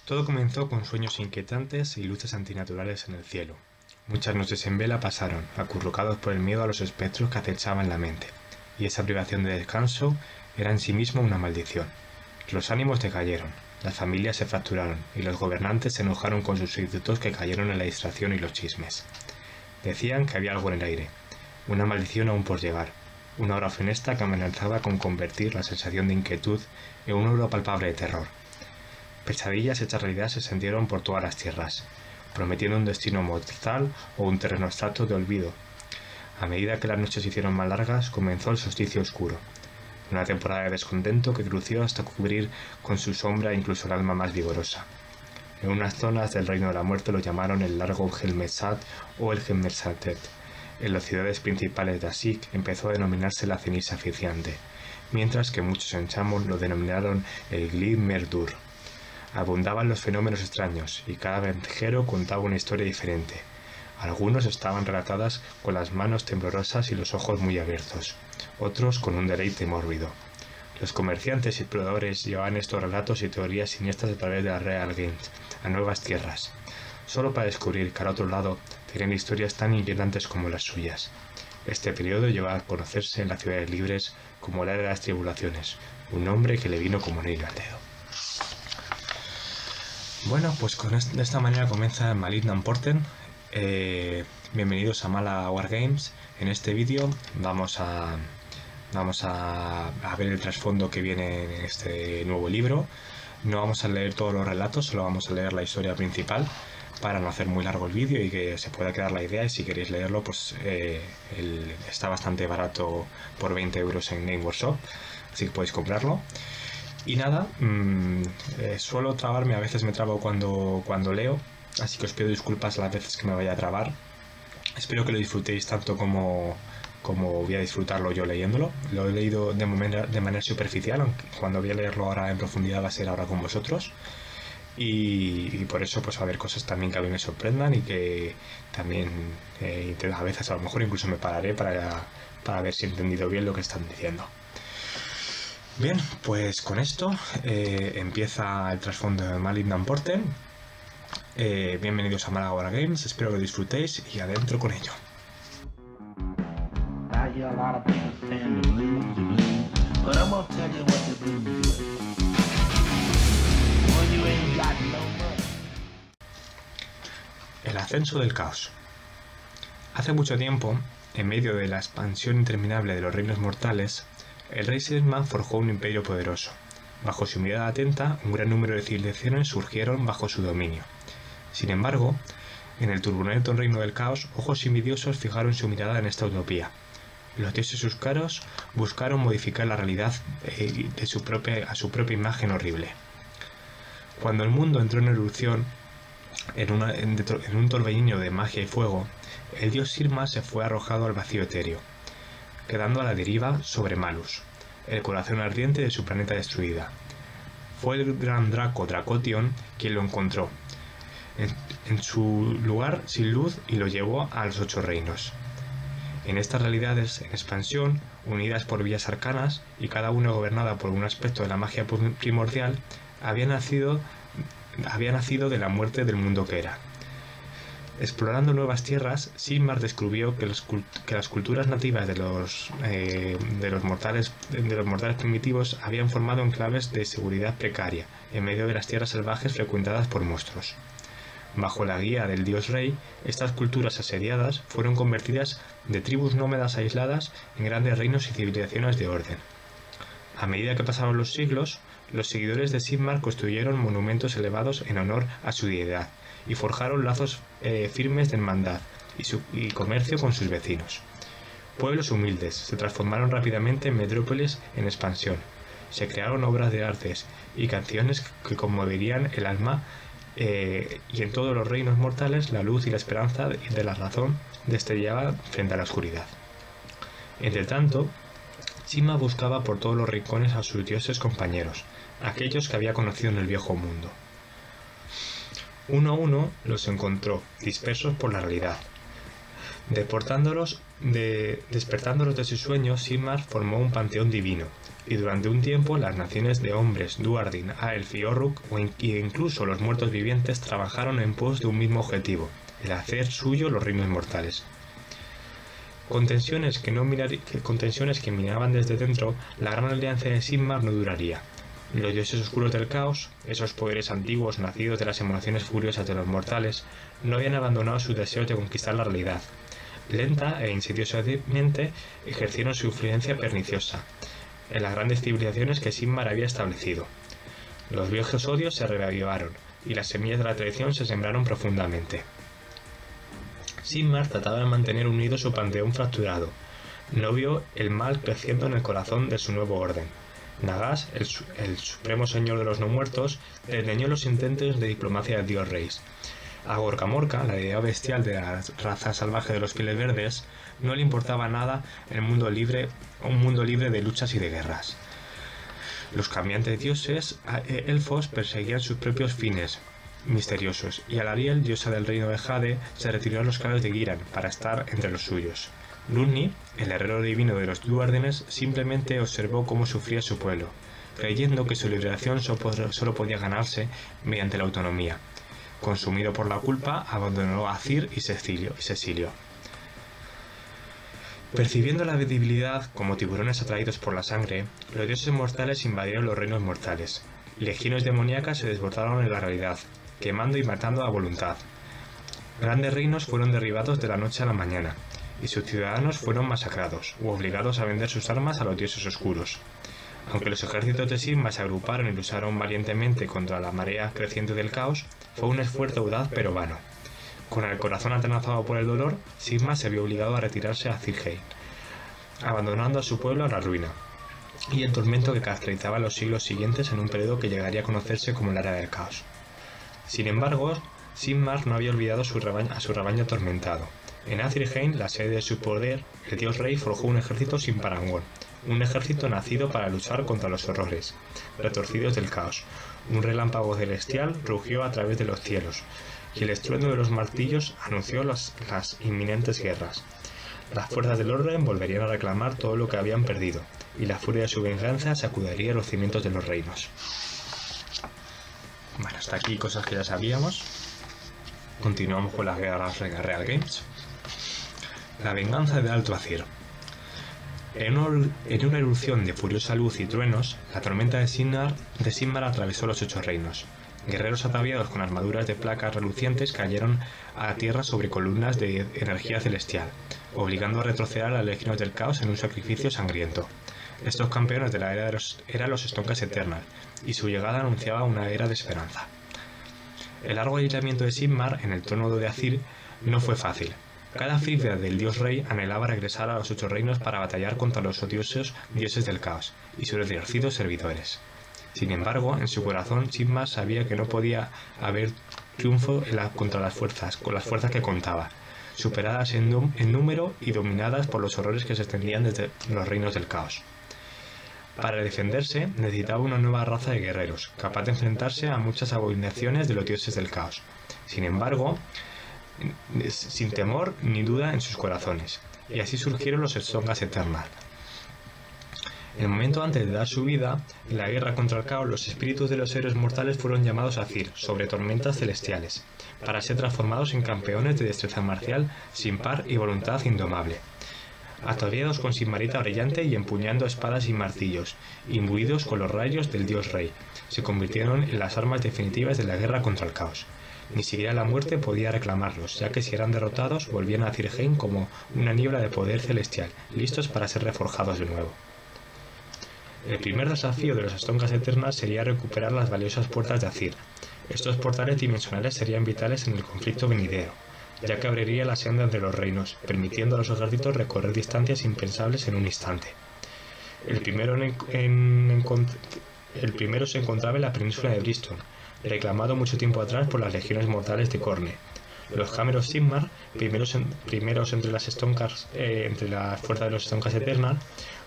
Todo comenzó con sueños inquietantes y luces antinaturales en el cielo. Muchas noches en vela pasaron, acurrucados por el miedo a los espectros que acechaban la mente, y esa privación de descanso era en sí misma una maldición. Los ánimos decayeron, las familias se fracturaron, y los gobernantes se enojaron con sus súbditos que cayeron en la distracción y los chismes. Decían que había algo en el aire, una maldición aún por llegar, una hora funesta que amenazaba con convertir la sensación de inquietud en un euro palpable de terror. Pesadillas hechas realidad se sentieron por todas las tierras, prometiendo un destino mortal o un terreno abstracto de olvido. A medida que las noches se hicieron más largas, comenzó el solsticio oscuro, una temporada de descontento que creció hasta cubrir con su sombra incluso el alma más vigorosa. En unas zonas del reino de la muerte lo llamaron el largo Helmetsat o el Helmetsatet. En las ciudades principales de Asik empezó a denominarse la ceniza oficiante, mientras que muchos en Chamos lo denominaron el Glib Merdur. Abundaban los fenómenos extraños, y cada viajero contaba una historia diferente. Algunos estaban relatadas con las manos temblorosas y los ojos muy abiertos, otros con un deleite mórbido. Los comerciantes y exploradores llevaban estos relatos y teorías siniestras a través de la Real Gent a nuevas tierras, solo para descubrir que al otro lado tenían historias tan inquietantes como las suyas. Este periodo llevaba a conocerse en las ciudades libres como la era de las tribulaciones, un nombre que le vino como anillo al dedo. Bueno, pues de esta manera comienza Malignant Portent. Bienvenidos a Mala Wargames. En este vídeo vamos a ver el trasfondo que viene en este nuevo libro. No vamos a leer todos los relatos, solo vamos a leer la historia principal para no hacer muy largo el vídeo y que se pueda quedar la idea. Y si queréis leerlo, pues está bastante barato, por 20 euros en Game Workshop, así que podéis comprarlo. Y nada, suelo trabarme, a veces me trabo cuando leo, así que os pido disculpas las veces que me vaya a trabar. Espero que lo disfrutéis tanto como voy a disfrutarlo yo leyéndolo. Lo he leído de manera superficial, aunque cuando voy a leerlo ahora en profundidad va a ser ahora con vosotros. Y por eso pues va a haber cosas también que a mí me sorprendan y que también a veces a lo mejor incluso me pararé para ver si he entendido bien lo que están diciendo. Bien, pues con esto empieza el trasfondo de Malignant Portent. Bienvenidos a Mala Wargames, espero que disfrutéis y adentro con ello. El ascenso del caos. Hace mucho tiempo, en medio de la expansión interminable de los reinos mortales, el rey Sigmar forjó un imperio poderoso. Bajo su mirada atenta, un gran número de civilizaciones surgieron bajo su dominio. Sin embargo, en el turbulento reino del caos, ojos envidiosos fijaron su mirada en esta utopía. Los dioses oscuros buscaron modificar la realidad a su propia imagen horrible. Cuando el mundo entró en erupción, en un torbellino de magia y fuego, el dios Sigmar se fue arrojado al vacío etéreo, quedando a la deriva sobre Malus, el corazón ardiente de su planeta destruida. Fue el gran Draco Dracotion quien lo encontró en su lugar sin luz y lo llevó a los 8 reinos. En estas realidades en expansión, unidas por vías arcanas y cada una gobernada por un aspecto de la magia primordial, había nacido de la muerte del mundo que era. Explorando nuevas tierras, Sigmar descubrió que las culturas nativas de los mortales primitivos habían formado enclaves de seguridad precaria en medio de las tierras salvajes frecuentadas por monstruos. Bajo la guía del dios rey, estas culturas asediadas fueron convertidas de tribus nómadas aisladas en grandes reinos y civilizaciones de orden. A medida que pasaron los siglos, los seguidores de Sigmar construyeron monumentos elevados en honor a su deidad y forjaron lazos firmes de hermandad y comercio con sus vecinos. Pueblos humildes se transformaron rápidamente en metrópolis en expansión. Se crearon obras de artes y canciones que conmoverían el alma, y en todos los reinos mortales la luz y la esperanza de la razón destellaban frente a la oscuridad. Entre tanto, Sigmar buscaba por todos los rincones a sus dioses compañeros, aquellos que había conocido en el viejo mundo. Uno a uno los encontró, dispersos por la realidad. Despertándolos de sus sueños, Sigmar formó un panteón divino, y durante un tiempo las naciones de hombres Duardin, Aelf y Orruk, e incluso los muertos vivientes, trabajaron en pos de un mismo objetivo, el hacer suyo los reinos mortales. Con tensiones que minaban desde dentro, la gran alianza de Sigmar no duraría. Los dioses oscuros del caos, esos poderes antiguos nacidos de las emociones furiosas de los mortales, no habían abandonado sus deseos de conquistar la realidad. Lenta e insidiosamente ejercieron su influencia perniciosa en las grandes civilizaciones que Sigmar había establecido. Los viejos odios se reavivaron y las semillas de la traición se sembraron profundamente. Sigmar trataba de mantener unido su panteón fracturado. No vio el mal creciendo en el corazón de su nuevo orden. Nagash, el supremo señor de los no muertos, desdeñó los intentos de diplomacia del dios rey. A Gorkamorka, la deidad bestial de la raza salvaje de los pieles verdes, no le importaba nada un mundo libre de luchas y de guerras. Los cambiantes dioses elfos perseguían sus propios fines misteriosos, y Alariel, diosa del reino de Jade, se retiró a los claros de Giran para estar entre los suyos. Lunni, el herrero divino de los Duardines, simplemente observó cómo sufría su pueblo, creyendo que su liberación solo podía ganarse mediante la autonomía. Consumido por la culpa, abandonó a Cir y se exilió. Percibiendo la debilidad como tiburones atraídos por la sangre, los dioses mortales invadieron los reinos mortales. Legiones demoníacas se desbordaron en la realidad, quemando y matando a voluntad. Grandes reinos fueron derribados de la noche a la mañana, y sus ciudadanos fueron masacrados u obligados a vender sus armas a los dioses oscuros. Aunque los ejércitos de Sigmar se agruparon y lucharon valientemente contra la marea creciente del caos, fue un esfuerzo audaz pero vano. Con el corazón atenazado por el dolor, Sigmar se vio obligado a retirarse a Cirheim, abandonando a su pueblo a la ruina y el tormento que caracterizaba los siglos siguientes en un periodo que llegaría a conocerse como la Era del Caos. Sin embargo, Sigmar no había olvidado a su rebaño atormentado. En Athirheim, la sede de su poder, el dios rey forjó un ejército sin parangón, un ejército nacido para luchar contra los horrores retorcidos del caos. Un relámpago celestial rugió a través de los cielos, y el estruendo de los martillos anunció las inminentes guerras. Las fuerzas del orden volverían a reclamar todo lo que habían perdido, y la furia de su venganza sacudiría los cimientos de los reinos. Bueno, hasta aquí cosas que ya sabíamos. Continuamos con las guerras Real Games. La venganza de Alto Azir. En una erupción de furiosa luz y truenos, la tormenta de Sigmar atravesó los 8 reinos. Guerreros ataviados con armaduras de placas relucientes cayeron a la tierra sobre columnas de energía celestial, obligando a retroceder a las legiones del caos en un sacrificio sangriento. Estos campeones de la era eran los Stonkas Eternal, y su llegada anunciaba una era de esperanza. El largo aislamiento de Sigmar en el trono de Azir no fue fácil. Cada fibra del dios rey anhelaba regresar a los 8 reinos para batallar contra los odiosos dioses del caos y sus retorcidos servidores. Sin embargo, en su corazón Sigmar sabía que no podía haber triunfo contra las fuerzas que contaba, superadas en número y dominadas por los horrores que se extendían desde los reinos del caos. Para defenderse, necesitaba una nueva raza de guerreros, capaz de enfrentarse a muchas abominaciones de los dioses del caos. Sin embargo, sin temor ni duda en sus corazones, y así surgieron los Stonkas Eternal. En el momento antes de dar su vida, en la guerra contra el caos, los espíritus de los héroes mortales fueron llamados a Azir, sobre tormentas celestiales, para ser transformados en campeones de destreza marcial sin par y voluntad indomable. Ataviados con sigmarita brillante y empuñando espadas y martillos, imbuidos con los rayos del dios rey, se convirtieron en las armas definitivas de la guerra contra el caos. Ni siquiera la muerte podía reclamarlos, ya que si eran derrotados volvían a Cirheim como una niebla de poder celestial, listos para ser reforjados de nuevo. El primer desafío de los Stonkas Eternal sería recuperar las valiosas puertas de Azir. Estos portales dimensionales serían vitales en el conflicto venidero, ya que abriría la senda entre los reinos, permitiendo a los ejércitos recorrer distancias impensables en un instante. El primero se encontraba en la península de Briston, reclamado mucho tiempo atrás por las legiones mortales de Khorne. Los Cameros Sigmar, primeros entre las fuerzas de los Stonkas Eternal,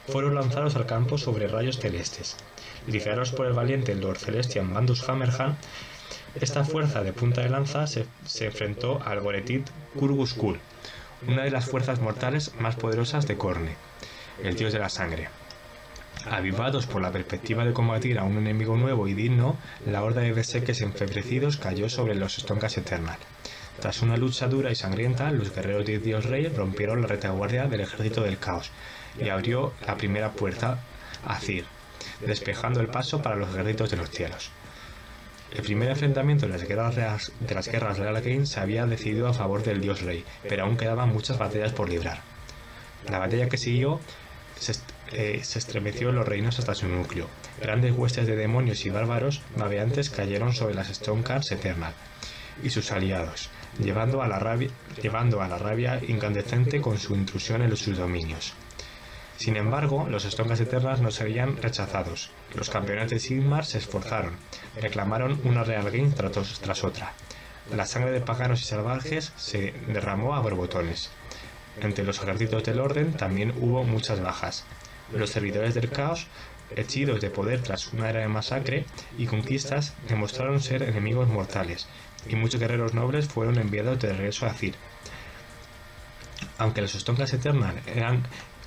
fueron lanzados al campo sobre rayos celestes. Liderados por el valiente Lord Celestian Bandus Hammerhand, esta fuerza de punta de lanza se enfrentó al Goretit Kurguskul, una de las fuerzas mortales más poderosas de Khorne, el dios de la sangre. Avivados por la perspectiva de combatir a un enemigo nuevo y digno, la horda de berserkers enfebrecidos cayó sobre los Stonkas Eternal. Tras una lucha dura y sangrienta, los guerreros de Dios Rey rompieron la retaguardia del ejército del caos y abrió la primera puerta a Cir, despejando el paso para los ejércitos de los cielos. El primer enfrentamiento de las guerras de Alhain se había decidido a favor del Dios Rey, pero aún quedaban muchas batallas por librar. La batalla que siguió se estremeció en los reinos hasta su núcleo. Grandes huestes de demonios y bárbaros babeantes cayeron sobre las Stonecars Eternal y sus aliados, llevando a la rabia incandescente con su intrusión en sus dominios. Sin embargo, los Stonecars Eternals no serían rechazados. Los campeones de Sigmar se esforzaron, reclamaron una Realgame tras otra. La sangre de paganos y salvajes se derramó a borbotones. Entre los ejércitos del orden también hubo muchas bajas. Los servidores del caos, hechizos de poder tras una era de masacre y conquistas, demostraron ser enemigos mortales, y muchos guerreros nobles fueron enviados de regreso a Cir. Aunque los Stonecars Eternal eran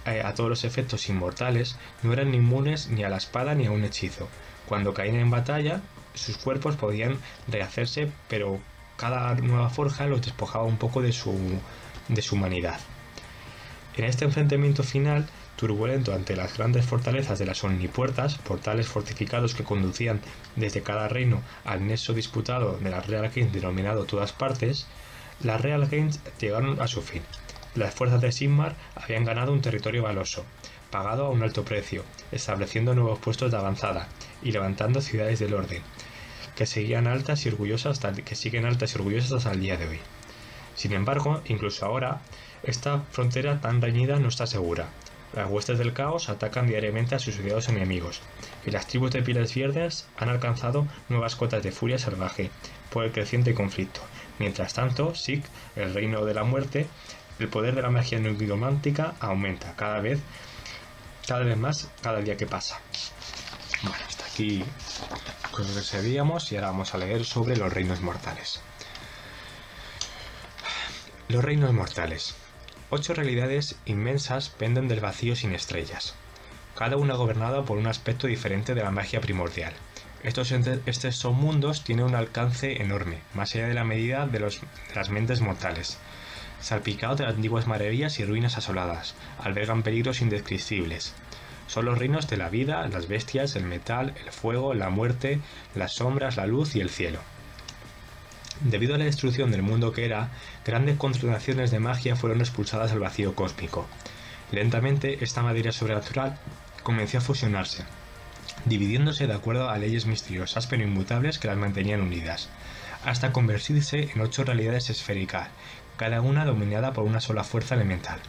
a todos los efectos inmortales, no eran inmunes ni a la espada ni a un hechizo. Cuando caían en batalla, sus cuerpos podían rehacerse, pero cada nueva forja los despojaba un poco de su humanidad. En este enfrentamiento final, turbulento ante las grandes fortalezas de las Omnipuertas, portales fortificados que conducían desde cada reino al nexo disputado de las Realgames denominado Todas Partes, las Realgames llegaron a su fin. Las fuerzas de Sigmar habían ganado un territorio valoso, pagado a un alto precio, estableciendo nuevos puestos de avanzada y levantando ciudades del orden, que siguen altas y orgullosas hasta el día de hoy. Sin embargo, incluso ahora, esta frontera tan reñida no está segura. Las huestes del caos atacan diariamente a sus odiados enemigos, y las tribus de pieles verdes han alcanzado nuevas cotas de furia salvaje por el creciente conflicto. Mientras tanto, Sig, el reino de la muerte, el poder de la magia neuromántica aumenta cada vez más cada día que pasa. Bueno, hasta aquí con lo que sabíamos y ahora vamos a leer sobre los reinos mortales. Los reinos mortales. 8 realidades inmensas penden del vacío sin estrellas, cada una gobernada por un aspecto diferente de la magia primordial. Estos mundos tienen un alcance enorme, más allá de la medida de las mentes mortales. Salpicados de antiguas maravillas y ruinas asoladas, albergan peligros indescriptibles. Son los reinos de la vida, las bestias, el metal, el fuego, la muerte, las sombras, la luz y el cielo. Debido a la destrucción del mundo que era, grandes concentraciones de magia fueron expulsadas al vacío cósmico. Lentamente, esta materia sobrenatural comenzó a fusionarse, dividiéndose de acuerdo a leyes misteriosas pero inmutables que las mantenían unidas, hasta convertirse en 8 realidades esféricas, cada una dominada por una sola fuerza elemental.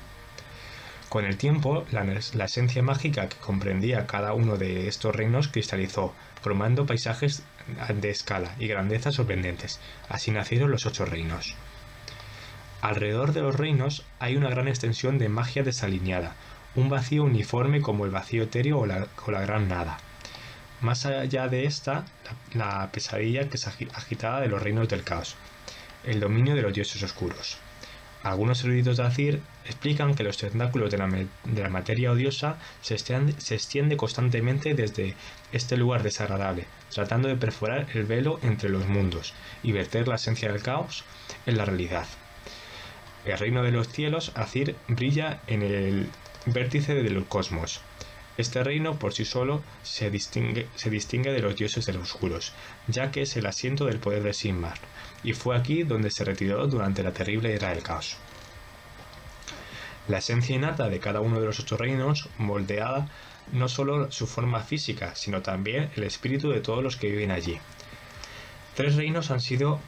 Con el tiempo, la esencia mágica que comprendía cada uno de estos reinos cristalizó, formando paisajes de escala y grandeza sorprendentes. Así nacieron los 8 reinos. Alrededor de los reinos hay una gran extensión de magia desalineada, un vacío uniforme como el vacío etéreo o la gran nada. Más allá de esta, la pesadilla que es agitada de los reinos del caos, el dominio de los dioses oscuros. Algunos eruditos de Azir explican que los tentáculos de la materia odiosa se extiende constantemente desde este lugar desagradable, tratando de perforar el velo entre los mundos y verter la esencia del caos en la realidad. El reino de los cielos, Azir, brilla en el vértice del cosmos. Este reino por sí solo se distingue de los dioses de los oscuros, ya que es el asiento del poder de Sigmar, y fue aquí donde se retiró durante la terrible era del caos. La esencia innata de cada uno de los 8 reinos moldeaba no solo su forma física, sino también el espíritu de todos los que viven allí. 3 reinos han sido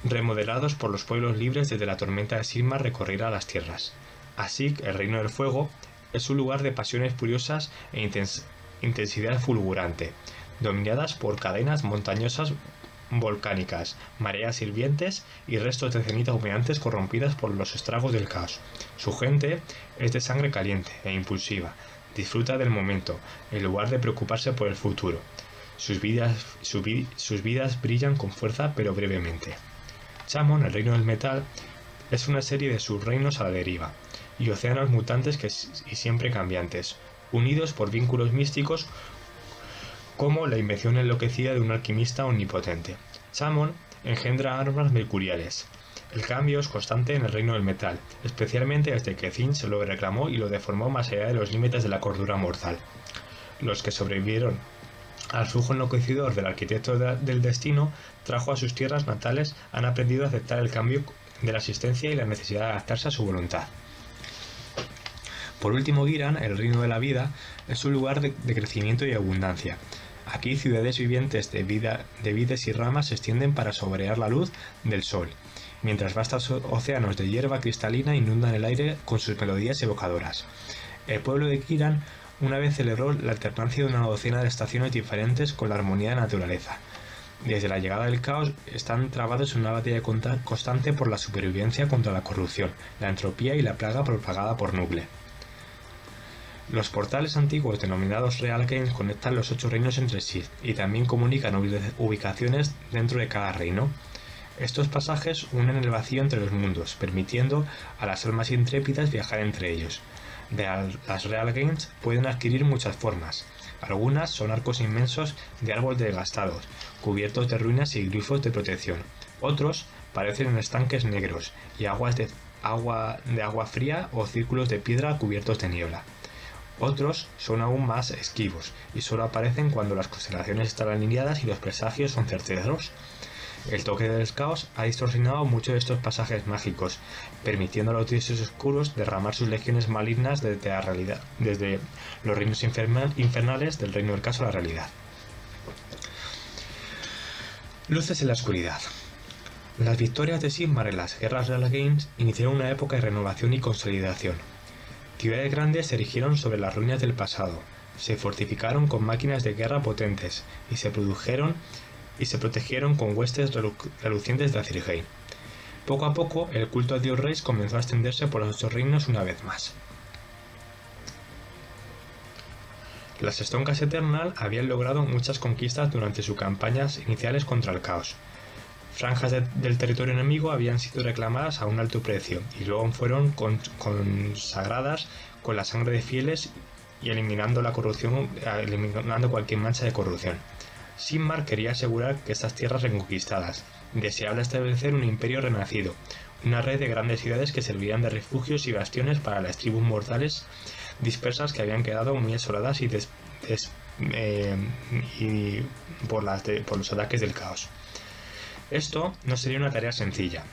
remodelados por los pueblos libres desde la tormenta de Sigmar recorriera las tierras. Así, el reino del fuego es un lugar de pasiones furiosas e intensidad fulgurante, dominadas por cadenas montañosas volcánicas, mareas hirvientes y restos de cenizas humeantes corrompidas por los estragos del caos. Su gente es de sangre caliente e impulsiva, disfruta del momento, en lugar de preocuparse por el futuro. Sus vidas brillan con fuerza pero brevemente. Chamon, el reino del metal, es una serie de subreinos a la deriva, y océanos mutantes y siempre cambiantes. unidos por vínculos místicos como la invención enloquecida de un alquimista omnipotente. Samon engendra armas mercuriales. El cambio es constante en el reino del metal, especialmente desde que Zin se lo reclamó y lo deformó más allá de los límites de la cordura mortal. Los que sobrevivieron al flujo enloquecedor del arquitecto del destino trajo a sus tierras natales han aprendido a aceptar el cambio de la existencia y la necesidad de adaptarse a su voluntad. Por último, Giran, el reino de la vida, es un lugar de crecimiento y abundancia. Aquí ciudades vivientes de vides y ramas se extienden para sombrear la luz del sol, mientras vastos océanos de hierba cristalina inundan el aire con sus melodías evocadoras. El pueblo de Giran una vez celebró la alternancia de una docena de estaciones diferentes con la armonía de la naturaleza. Desde la llegada del caos están trabados en una batalla constante por la supervivencia contra la corrupción, la entropía y la plaga propagada por Nuble. Los portales antiguos denominados Real Games conectan los 8 reinos entre sí y también comunican ubicaciones dentro de cada reino. Estos pasajes unen el vacío entre los mundos, permitiendo a las almas intrépidas viajar entre ellos. Las Real Games pueden adquirir muchas formas. Algunas son arcos inmensos de árboles desgastados, cubiertos de ruinas y glifos de protección. Otros parecen estanques negros y aguas de agua fría o círculos de piedra cubiertos de niebla. Otros son aún más esquivos y solo aparecen cuando las constelaciones están alineadas y los presagios son certeros. El toque del caos ha distorsionado muchos de estos pasajes mágicos, permitiendo a los dioses oscuros derramar sus legiones malignas desde la realidad, desde los reinos infernales del reino del caos a la realidad. Luces en la oscuridad. Las victorias de Sigmar en las guerras Real Games iniciaron una época de renovación y consolidación. Ciudades grandes se erigieron sobre las ruinas del pasado, se fortificaron con máquinas de guerra potentes y se protegieron con huestes relucientes de Azirheim. Poco a poco, el culto a Dios Rey comenzó a extenderse por los 8 reinos una vez más. Las Estoncas Eternal habían logrado muchas conquistas durante sus campañas iniciales contra el caos. Franjas del territorio enemigo habían sido reclamadas a un alto precio y luego fueron consagradas con la sangre de fieles y eliminando cualquier mancha de corrupción. Sigmar quería asegurar que estas tierras reconquistadas, deseaba establecer un imperio renacido, una red de grandes ciudades que servirían de refugios y bastiones para las tribus mortales dispersas que habían quedado muy asoladas por los ataques del caos. Esto no sería una tarea sencilla,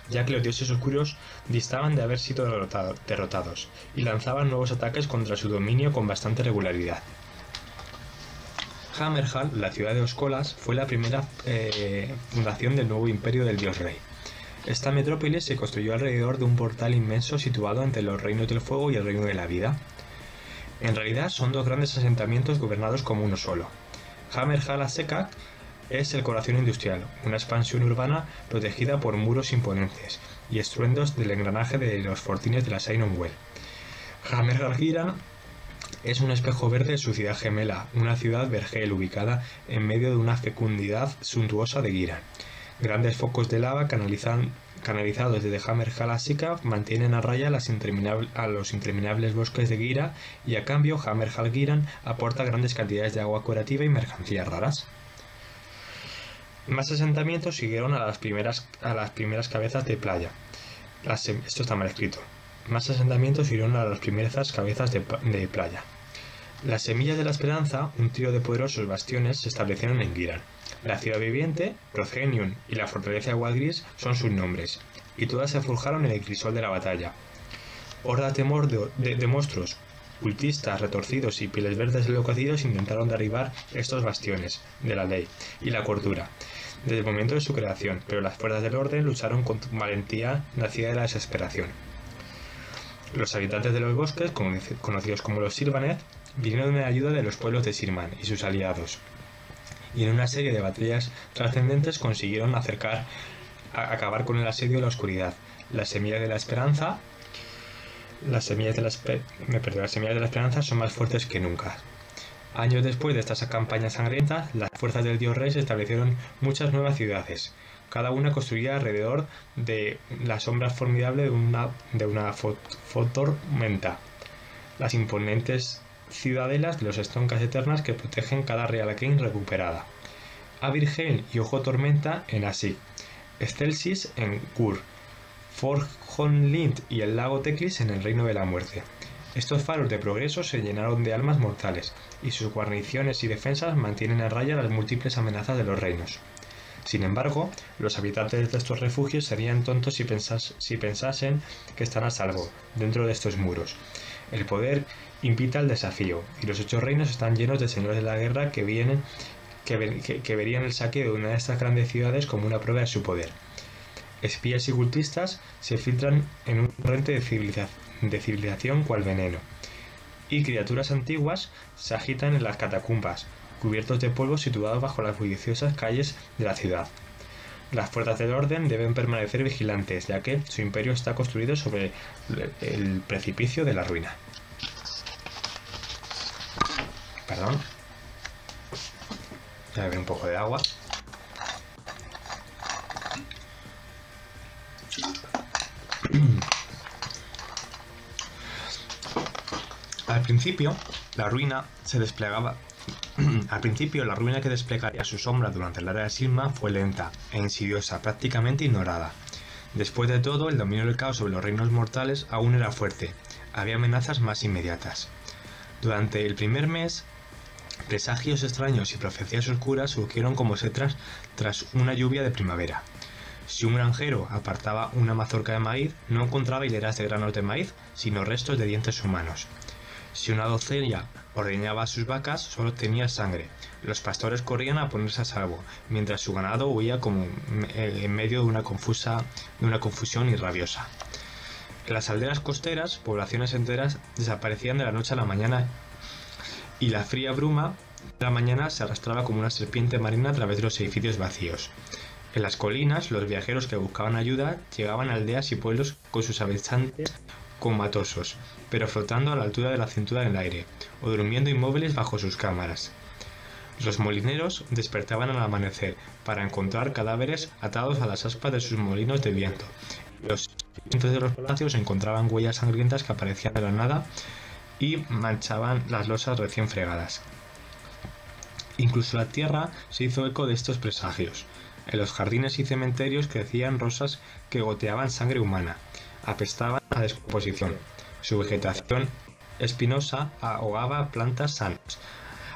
ya que los dioses oscuros distaban de haber sido derrotados y lanzaban nuevos ataques contra su dominio con bastante regularidad. Hammerhall, la ciudad de Oscolas, fue la primera fundación del nuevo imperio del dios rey. Esta metrópolis se construyó alrededor de un portal inmenso situado entre los reinos del fuego y el reino de la vida. En realidad son 2 grandes asentamientos gobernados como uno solo. Hammerhall Asekak es el corazón industrial, una expansión urbana protegida por muros imponentes y estruendos del engranaje de los fortines de la Shinon Well. Hammerhall Giran es un espejo verde de su ciudad gemela, una ciudad vergel ubicada en medio de una fecundidad suntuosa de Giran. Grandes focos de lava canalizados desde Hammerhall a Sikaf mantienen a raya a los interminables bosques de Gira y a cambio Hammerhall Giran aporta grandes cantidades de agua curativa y mercancías raras. Más asentamientos siguieron a las primeras cabezas de playa. Esto está mal escrito. Más asentamientos siguieron a las primeras cabezas de playa. Las Semillas de la Esperanza, un trío de poderosos bastiones, se establecieron en Giran. La ciudad viviente, Progenium y la fortaleza de Agua Gris son sus nombres, y todas se forjaron en el crisol de la batalla. Hordas de monstruos, cultistas, retorcidos y pieles verdes enloquecidos intentaron derribar estos bastiones de la ley y la cordura desde el momento de su creación, pero las fuerzas del orden lucharon con valentía nacida de la desesperación. Los habitantes de los bosques, conocidos como los Sylvaneth, vinieron en ayuda de los pueblos de Sirman y sus aliados, y en una serie de batallas trascendentes consiguieron acabar con el asedio de la oscuridad. Las semillas de la esperanza son más fuertes que nunca. Años después de estas campañas sangrientas, las fuerzas del dios rey establecieron muchas nuevas ciudades, cada una construida alrededor de la sombra formidable de una tormenta. Las imponentes ciudadelas de los Estoncas Eternas que protegen cada Real King recuperada. Avirgel y Ojo Tormenta en Asik, Stelsis en Gur, Forghonlint y el lago Teclis en el Reino de la Muerte. Estos faros de progreso se llenaron de almas mortales, y sus guarniciones y defensas mantienen a raya las múltiples amenazas de los reinos. Sin embargo, los habitantes de estos refugios serían tontos si pensasen que están a salvo dentro de estos muros. El poder invita al desafío, y los 8 reinos están llenos de señores de la guerra que verían el saqueo de una de estas grandes ciudades como una prueba de su poder. Espías y cultistas se filtran en un torrente de civilización cual veneno, y criaturas antiguas se agitan en las catacumbas, cubiertos de polvo situados bajo las bulliciosas calles de la ciudad. Las fuerzas del orden deben permanecer vigilantes, ya que su imperio está construido sobre el precipicio de la ruina. Perdón. Voy a beber un poco de agua. Al principio, la ruina que desplegaría su sombra durante la era de Sigmar fue lenta e insidiosa, prácticamente ignorada. Después de todo, el dominio del caos sobre los reinos mortales aún era fuerte. Había amenazas más inmediatas. Durante el primer mes, presagios extraños y profecías oscuras surgieron como setras tras una lluvia de primavera. Si un granjero apartaba una mazorca de maíz, no encontraba hileras de granos de maíz, sino restos de dientes humanos. Si una doncella ordeñaba a sus vacas, solo tenía sangre. Los pastores corrían a ponerse a salvo, mientras su ganado huía como en medio de una confusión y rabiosa. En las aldeas costeras, poblaciones enteras desaparecían de la noche a la mañana, y la fría bruma de la mañana se arrastraba como una serpiente marina a través de los edificios vacíos. En las colinas, los viajeros que buscaban ayuda llegaban a aldeas y pueblos con sus habitantes comatosos, pero flotando a la altura de la cintura en el aire, o durmiendo inmóviles bajo sus cámaras. Los molineros despertaban al amanecer para encontrar cadáveres atados a las aspas de sus molinos de viento. Los cimientos de los palacios encontraban huellas sangrientas que aparecían de la nada y manchaban las losas recién fregadas. Incluso la tierra se hizo eco de estos presagios. En los jardines y cementerios crecían rosas que goteaban sangre humana. Apestaban a descomposición. Su vegetación espinosa ahogaba plantas sanas.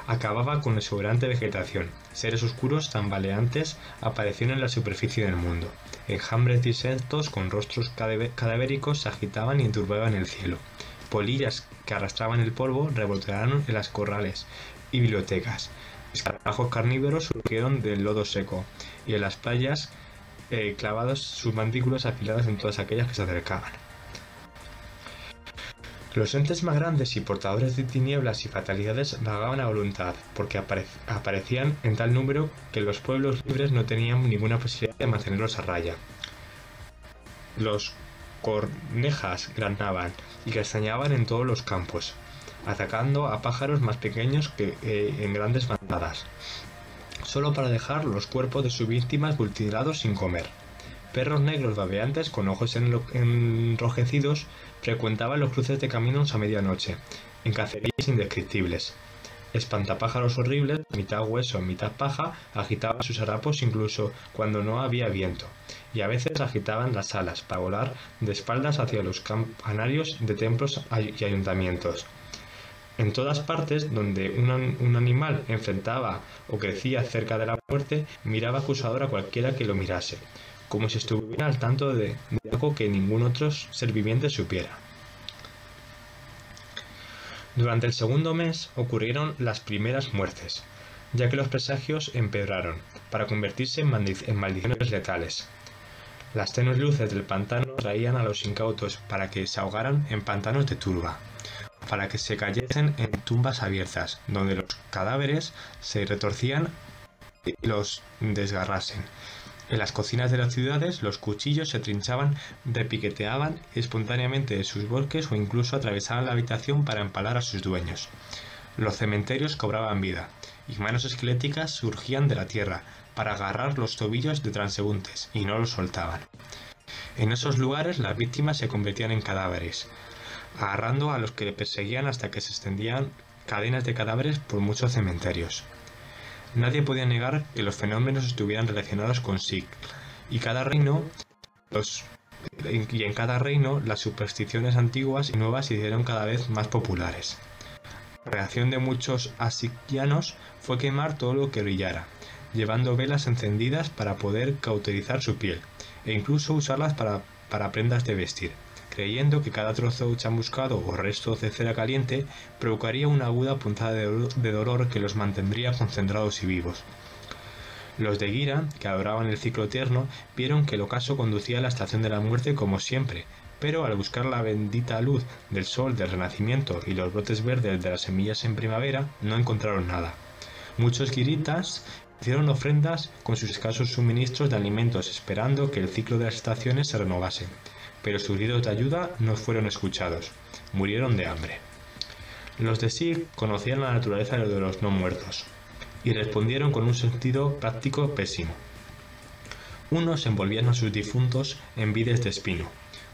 Acababa con exuberante vegetación. Seres oscuros tambaleantes aparecieron en la superficie del mundo. Enjambres de insectos con rostros cadavéricos se agitaban y enturbaban el cielo. Polillas que arrastraban el polvo revolotearon en las corrales y bibliotecas. Escarabajos carnívoros surgieron del lodo seco, y en las playas clavados sus mandíbulas afiladas en todas aquellas que se acercaban. Los entes más grandes y portadores de tinieblas y fatalidades vagaban a voluntad, porque aparecían en tal número que los pueblos libres no tenían ninguna posibilidad de mantenerlos a raya. Los cornejas granaban y castañaban en todos los campos, atacando a pájaros más pequeños que en grandes bandadas, solo para dejar los cuerpos de sus víctimas mutilados sin comer. Perros negros babeantes con ojos enrojecidos frecuentaban los cruces de caminos a medianoche, en cacerías indescriptibles. Espantapájaros horribles, mitad hueso, mitad paja, agitaban sus harapos incluso cuando no había viento, y a veces agitaban las alas para volar de espaldas hacia los campanarios de templos y ayuntamientos. En todas partes donde un animal enfrentaba o crecía cerca de la muerte, miraba acusador a cualquiera que lo mirase, como si estuviera al tanto de algo que ningún otro ser viviente supiera. Durante el segundo mes ocurrieron las primeras muertes, ya que los presagios empeoraron, para convertirse en maldiciones letales. Las tenues luces del pantano traían a los incautos para que se ahogaran en pantanos de turba, para que se cayesen en tumbas abiertas, donde los cadáveres se retorcían y los desgarrasen. En las cocinas de las ciudades, los cuchillos se trinchaban, repiqueteaban espontáneamente de sus bosques o incluso atravesaban la habitación para empalar a sus dueños. Los cementerios cobraban vida, y manos esqueléticas surgían de la tierra para agarrar los tobillos de transeúntes, y no los soltaban. En esos lugares las víctimas se convertían en cadáveres, agarrando a los que le perseguían hasta que se extendían cadenas de cadáveres por muchos cementerios. Nadie podía negar que los fenómenos estuvieran relacionados con Sigil, y en cada reino las supersticiones antiguas y nuevas se hicieron cada vez más populares. La reacción de muchos asigianos fue quemar todo lo que brillara, llevando velas encendidas para poder cauterizar su piel, e incluso usarlas para prendas de vestir, creyendo que cada trozo chamuscado o resto de cera caliente provocaría una aguda punzada de dolor que los mantendría concentrados y vivos. Los de Gira, que adoraban el ciclo eterno, vieron que el ocaso conducía a la estación de la muerte como siempre, pero al buscar la bendita luz del sol del renacimiento y los brotes verdes de las semillas en primavera, no encontraron nada. Muchos giritas hicieron ofrendas con sus escasos suministros de alimentos esperando que el ciclo de las estaciones se renovase, pero sus gritos de ayuda no fueron escuchados. Murieron de hambre. Los de Sig conocían la naturaleza de los no muertos y respondieron con un sentido práctico pésimo. Unos envolvían a sus difuntos en vides de espino,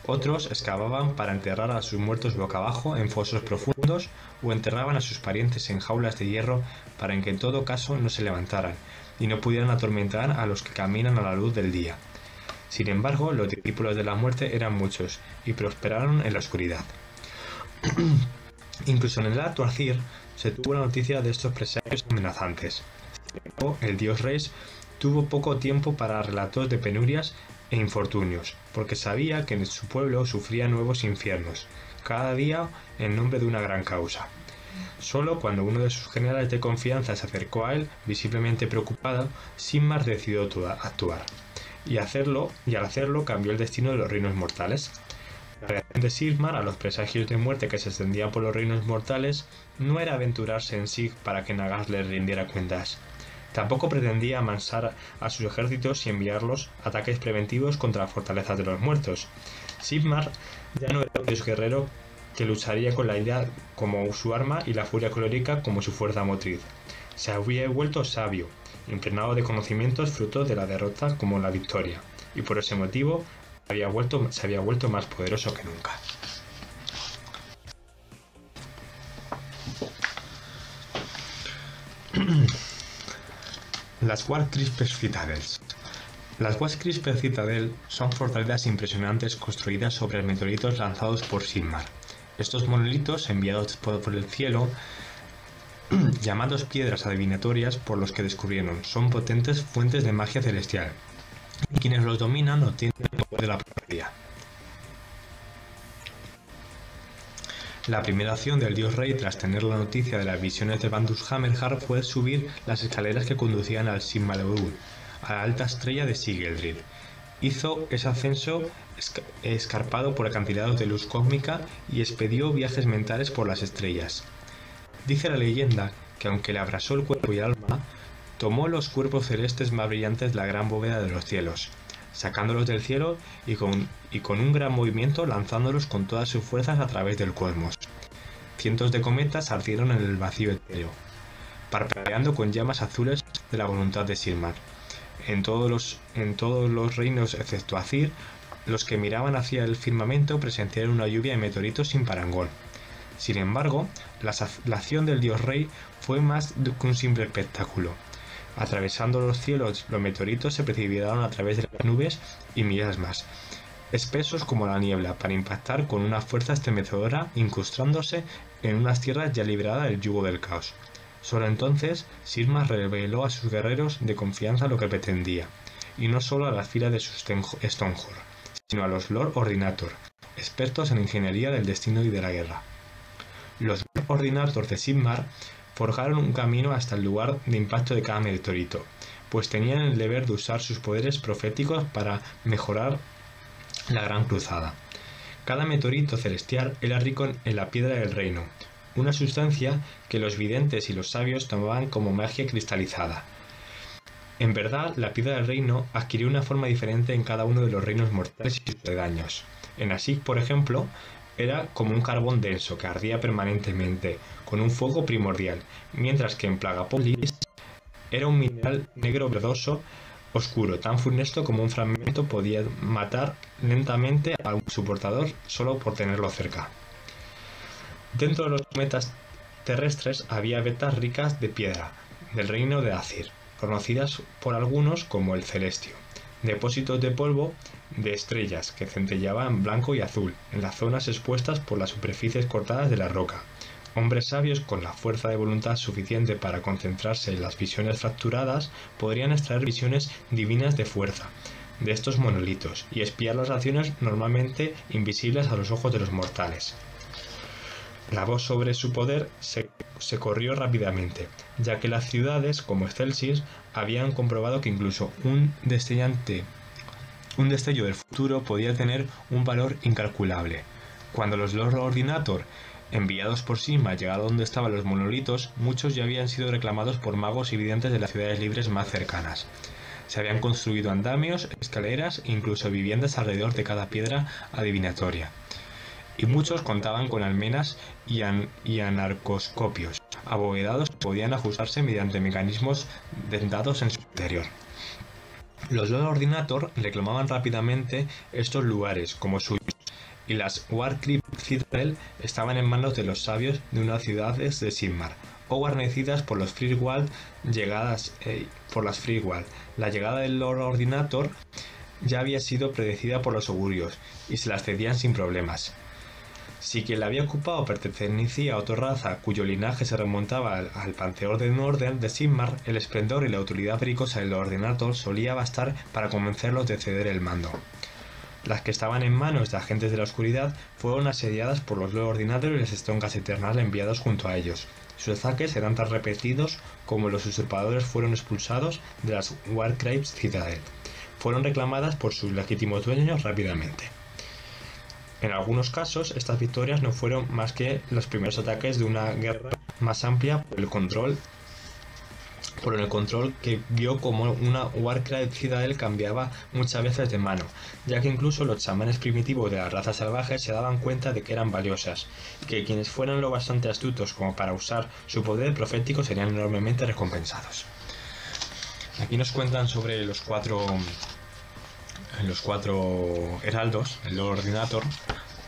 otros excavaban para enterrar a sus muertos boca abajo en fosos profundos o enterraban a sus parientes en jaulas de hierro para que en todo caso no se levantaran y no pudieran atormentar a los que caminan a la luz del día. Sin embargo, los discípulos de la muerte eran muchos y prosperaron en la oscuridad. Incluso en el Tuathir se tuvo la noticia de estos presagios amenazantes. El dios Reis tuvo poco tiempo para relatos de penurias e infortunios, porque sabía que en su pueblo sufría nuevos infiernos, cada día en nombre de una gran causa. Solo cuando uno de sus generales de confianza se acercó a él, visiblemente preocupado, Sigmar decidió actuar. Y al hacerlo cambió el destino de los reinos mortales. La reacción de Sigmar a los presagios de muerte que se extendían por los reinos mortales no era aventurarse en Sig para que Nagash le rindiera cuentas. Tampoco pretendía amansar a sus ejércitos y enviarlos a ataques preventivos contra las fortalezas de los muertos. Sigmar ya no era un dios guerrero que lucharía con la idea como su arma y la furia colérica como su fuerza motriz. Se había vuelto sabio, impregnado de conocimientos fruto de la derrota como la victoria, y por ese motivo se había vuelto más poderoso que nunca. Las Wall-Crisper Citadels. Las Wall-Crisper Citadel son fortalezas impresionantes construidas sobre meteoritos lanzados por Sigmar. Estos monolitos, enviados por el cielo, llamados piedras adivinatorias por los que descubrieron, son potentes fuentes de magia celestial, y quienes los dominan obtienen el poder de la profecía. La primera acción del dios rey tras tener la noticia de las visiones de Baldur's Hammerhard fue subir las escaleras que conducían al Silmaril, a la alta estrella de Sigildrid. Hizo ese ascenso escarpado por acantilados de luz cósmica y expedió viajes mentales por las estrellas. Dice la leyenda que aunque le abrasó el cuerpo y el alma, tomó los cuerpos celestes más brillantes de la gran bóveda de los cielos, sacándolos del cielo y con un gran movimiento lanzándolos con todas sus fuerzas a través del cosmos. Cientos de cometas ardieron en el vacío etéreo, parpadeando con llamas azules de la voluntad de Sigmar. En todos los reinos excepto Azir, los que miraban hacia el firmamento presenciaron una lluvia de meteoritos sin parangón. Sin embargo, la acción del dios rey fue más que un simple espectáculo. Atravesando los cielos, los meteoritos se precipitaron a través de las nubes y miles más, espesos como la niebla, para impactar con una fuerza estremecedora, incrustándose en unas tierras ya liberadas del yugo del caos. Solo entonces, Sigmar reveló a sus guerreros de confianza lo que pretendía, y no solo a las filas de sus Stonehorn, sino a los Lord Ordinator, expertos en ingeniería del destino y de la guerra. Los Lord Ordinator de Sigmar forjaron un camino hasta el lugar de impacto de cada meteorito, pues tenían el deber de usar sus poderes proféticos para mejorar la Gran Cruzada. Cada meteorito celestial era rico en la piedra del reino, una sustancia que los videntes y los sabios tomaban como magia cristalizada. En verdad, la piedra del reino adquirió una forma diferente en cada uno de los reinos mortales y sucedáneos. En Asig, por ejemplo, era como un carbón denso que ardía permanentemente, con un fuego primordial, mientras que en Plagapolis era un mineral negro verdoso oscuro, tan funesto como un fragmento podía matar lentamente a su portador solo por tenerlo cerca. Dentro de los cometas terrestres había vetas ricas de piedra, del reino de Azir, conocidas por algunos como el Celestio, depósitos de polvo de estrellas que centellaban blanco y azul en las zonas expuestas por las superficies cortadas de la roca. Hombres sabios con la fuerza de voluntad suficiente para concentrarse en las visiones fracturadas podrían extraer visiones divinas de fuerza de estos monolitos y espiar las acciones normalmente invisibles a los ojos de los mortales. La voz sobre su poder se corrió rápidamente, ya que las ciudades como Excelsis habían comprobado que incluso un destello del futuro podía tener un valor incalculable. Cuando los Lord Ordinator, enviados por Sigmar, llegaron donde estaban los monolitos, muchos ya habían sido reclamados por magos y videntes de las ciudades libres más cercanas. Se habían construido andamios, escaleras e incluso viviendas alrededor de cada piedra adivinatoria. Y muchos contaban con almenas y anarcoscopios abovedados que podían ajustarse mediante mecanismos dentados en su interior. Los Lord Ordinator reclamaban rápidamente estos lugares como suyos, y las Warcrypt Citadel estaban en manos de los sabios de unas ciudades de Sigmar, o guarnecidas por los Frigwald La llegada del Lord Ordinator ya había sido predecida por los augurios, y se las cedían sin problemas. Si quien la había ocupado pertenecía a otra raza cuyo linaje se remontaba al panteón de Norden de Sigmar, el esplendor y la autoridad belicosa del Ordinator solía bastar para convencerlos de ceder el mando. Las que estaban en manos de agentes de la oscuridad fueron asediadas por los Lord Ordinator y las estongas eternas enviados junto a ellos. Sus ataques eran tan repetidos como los usurpadores fueron expulsados de las Warcrypt Citadel. Fueron reclamadas por sus legítimos dueños rápidamente. En algunos casos, estas victorias no fueron más que los primeros ataques de una guerra más amplia por el control que vio como una Warcrypt Citadel cambiaba muchas veces de mano, ya que incluso los chamanes primitivos de las razas salvajes se daban cuenta de que eran valiosas, y que quienes fueran lo bastante astutos como para usar su poder profético serían enormemente recompensados. Aquí nos cuentan sobre los cuatro heraldos, el Lord Ordinator.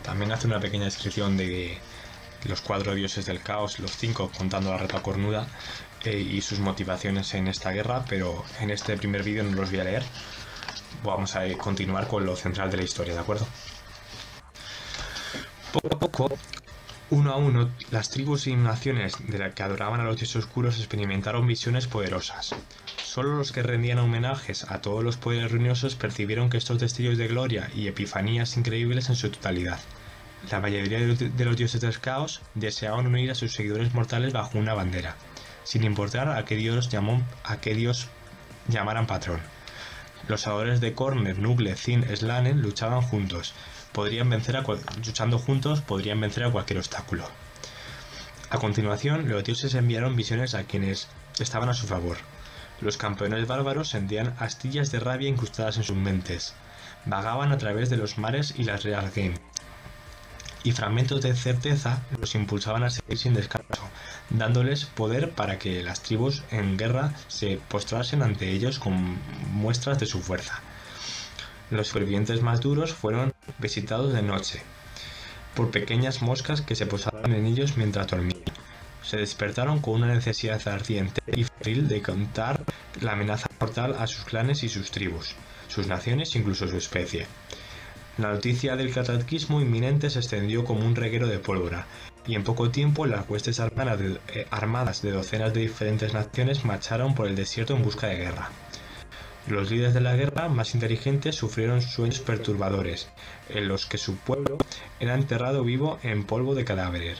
También hace una pequeña descripción de los 4 dioses del caos, los 5 contando la reta cornuda, y sus motivaciones en esta guerra, pero en este primer vídeo no los voy a leer. Vamos a continuar con lo central de la historia, ¿de acuerdo? Poco a poco, uno a uno, las tribus y naciones de las que adoraban a los dioses oscuros experimentaron visiones poderosas. Solo los que rendían homenajes a todos los poderes ruinosos percibieron que estos destellos de gloria y epifanías increíbles en su totalidad. La mayoría de los dioses del caos deseaban unir a sus seguidores mortales bajo una bandera, sin importar a qué dios llamaran patrón. Los adoradores de Korner, Nugle, Zin, Slanen luchando juntos podrían vencer a cualquier obstáculo. A continuación, los dioses enviaron visiones a quienes estaban a su favor. Los campeones bárbaros sentían astillas de rabia incrustadas en sus mentes. Vagaban a través de los mares y las Real Game, y fragmentos de certeza los impulsaban a seguir sin descanso, dándoles poder para que las tribus en guerra se postrasen ante ellos con muestras de su fuerza. Los supervivientes más duros fueron visitados de noche por pequeñas moscas que se posaban en ellos mientras dormían. Se despertaron con una necesidad ardiente y febril de contar la amenaza mortal a sus clanes y sus tribus, sus naciones e incluso su especie. La noticia del cataclismo inminente se extendió como un reguero de pólvora, y en poco tiempo las huestes armadas de docenas de diferentes naciones marcharon por el desierto en busca de guerra. Los líderes de la guerra más inteligentes sufrieron sueños perturbadores, en los que su pueblo era enterrado vivo en polvo de cadáveres.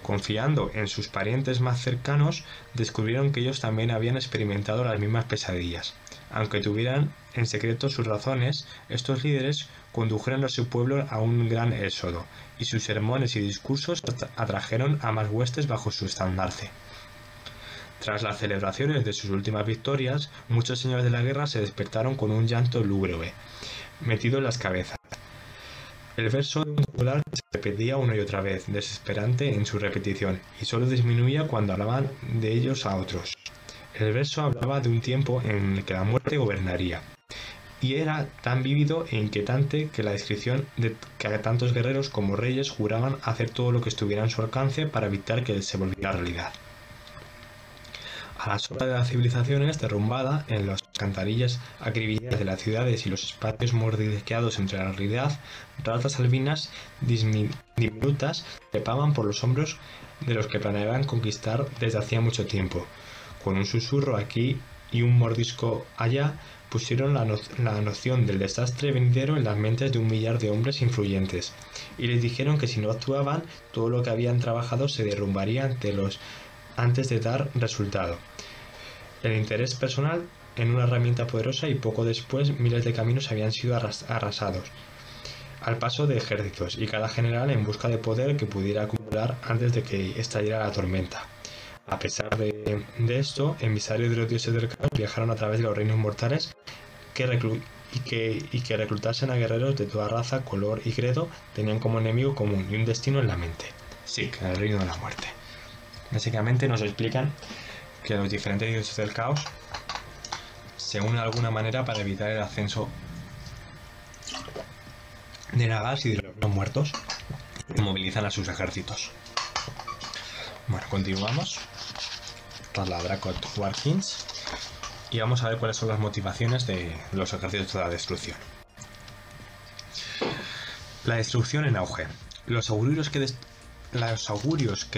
Confiando en sus parientes más cercanos, descubrieron que ellos también habían experimentado las mismas pesadillas. Aunque tuvieran en secreto sus razones, estos líderes condujeron a su pueblo a un gran éxodo, y sus sermones y discursos atrajeron a más huestes bajo su estandarte. Tras las celebraciones de sus últimas victorias, muchos señores de la guerra se despertaron con un llanto lúgubre metido en las cabezas. El verso de un juglar se repetía una y otra vez, desesperante en su repetición, y solo disminuía cuando hablaban de ellos a otros. El verso hablaba de un tiempo en el que la muerte gobernaría, y era tan vívido e inquietante que la descripción de que tantos guerreros como reyes juraban hacer todo lo que estuviera en su alcance para evitar que se volviera realidad. A la sombra de las civilizaciones derrumbada en las alcantarillas acribilladas de las ciudades y los espacios mordisqueados entre la realidad, ratas albinas diminutas trepaban por los hombros de los que planeaban conquistar desde hacía mucho tiempo. Con un susurro aquí y un mordisco allá, pusieron la noción del desastre venidero en las mentes de 1 millar de hombres influyentes, y les dijeron que si no actuaban, todo lo que habían trabajado se derrumbaría antes de dar resultado. El interés personal en una herramienta poderosa, y poco después miles de caminos habían sido arrasados al paso de ejércitos, y cada general en busca de poder que pudiera acumular antes de que estallara la tormenta. A pesar de esto, emisarios de los dioses del caos viajaron a través de los reinos mortales que reclutasen a guerreros de toda raza, color y credo tenían como enemigo común y un destino en la mente: Sic, el reino de la muerte. Básicamente nos explican que los diferentes dioses del caos se unen de alguna manera para evitar el ascenso de Nagas y de los muertos, y movilizan a sus ejércitos. Bueno, continuamos tras la Drakot War Kings y vamos a ver cuáles son las motivaciones de los ejércitos de la destrucción. La destrucción en auge. Los augurios que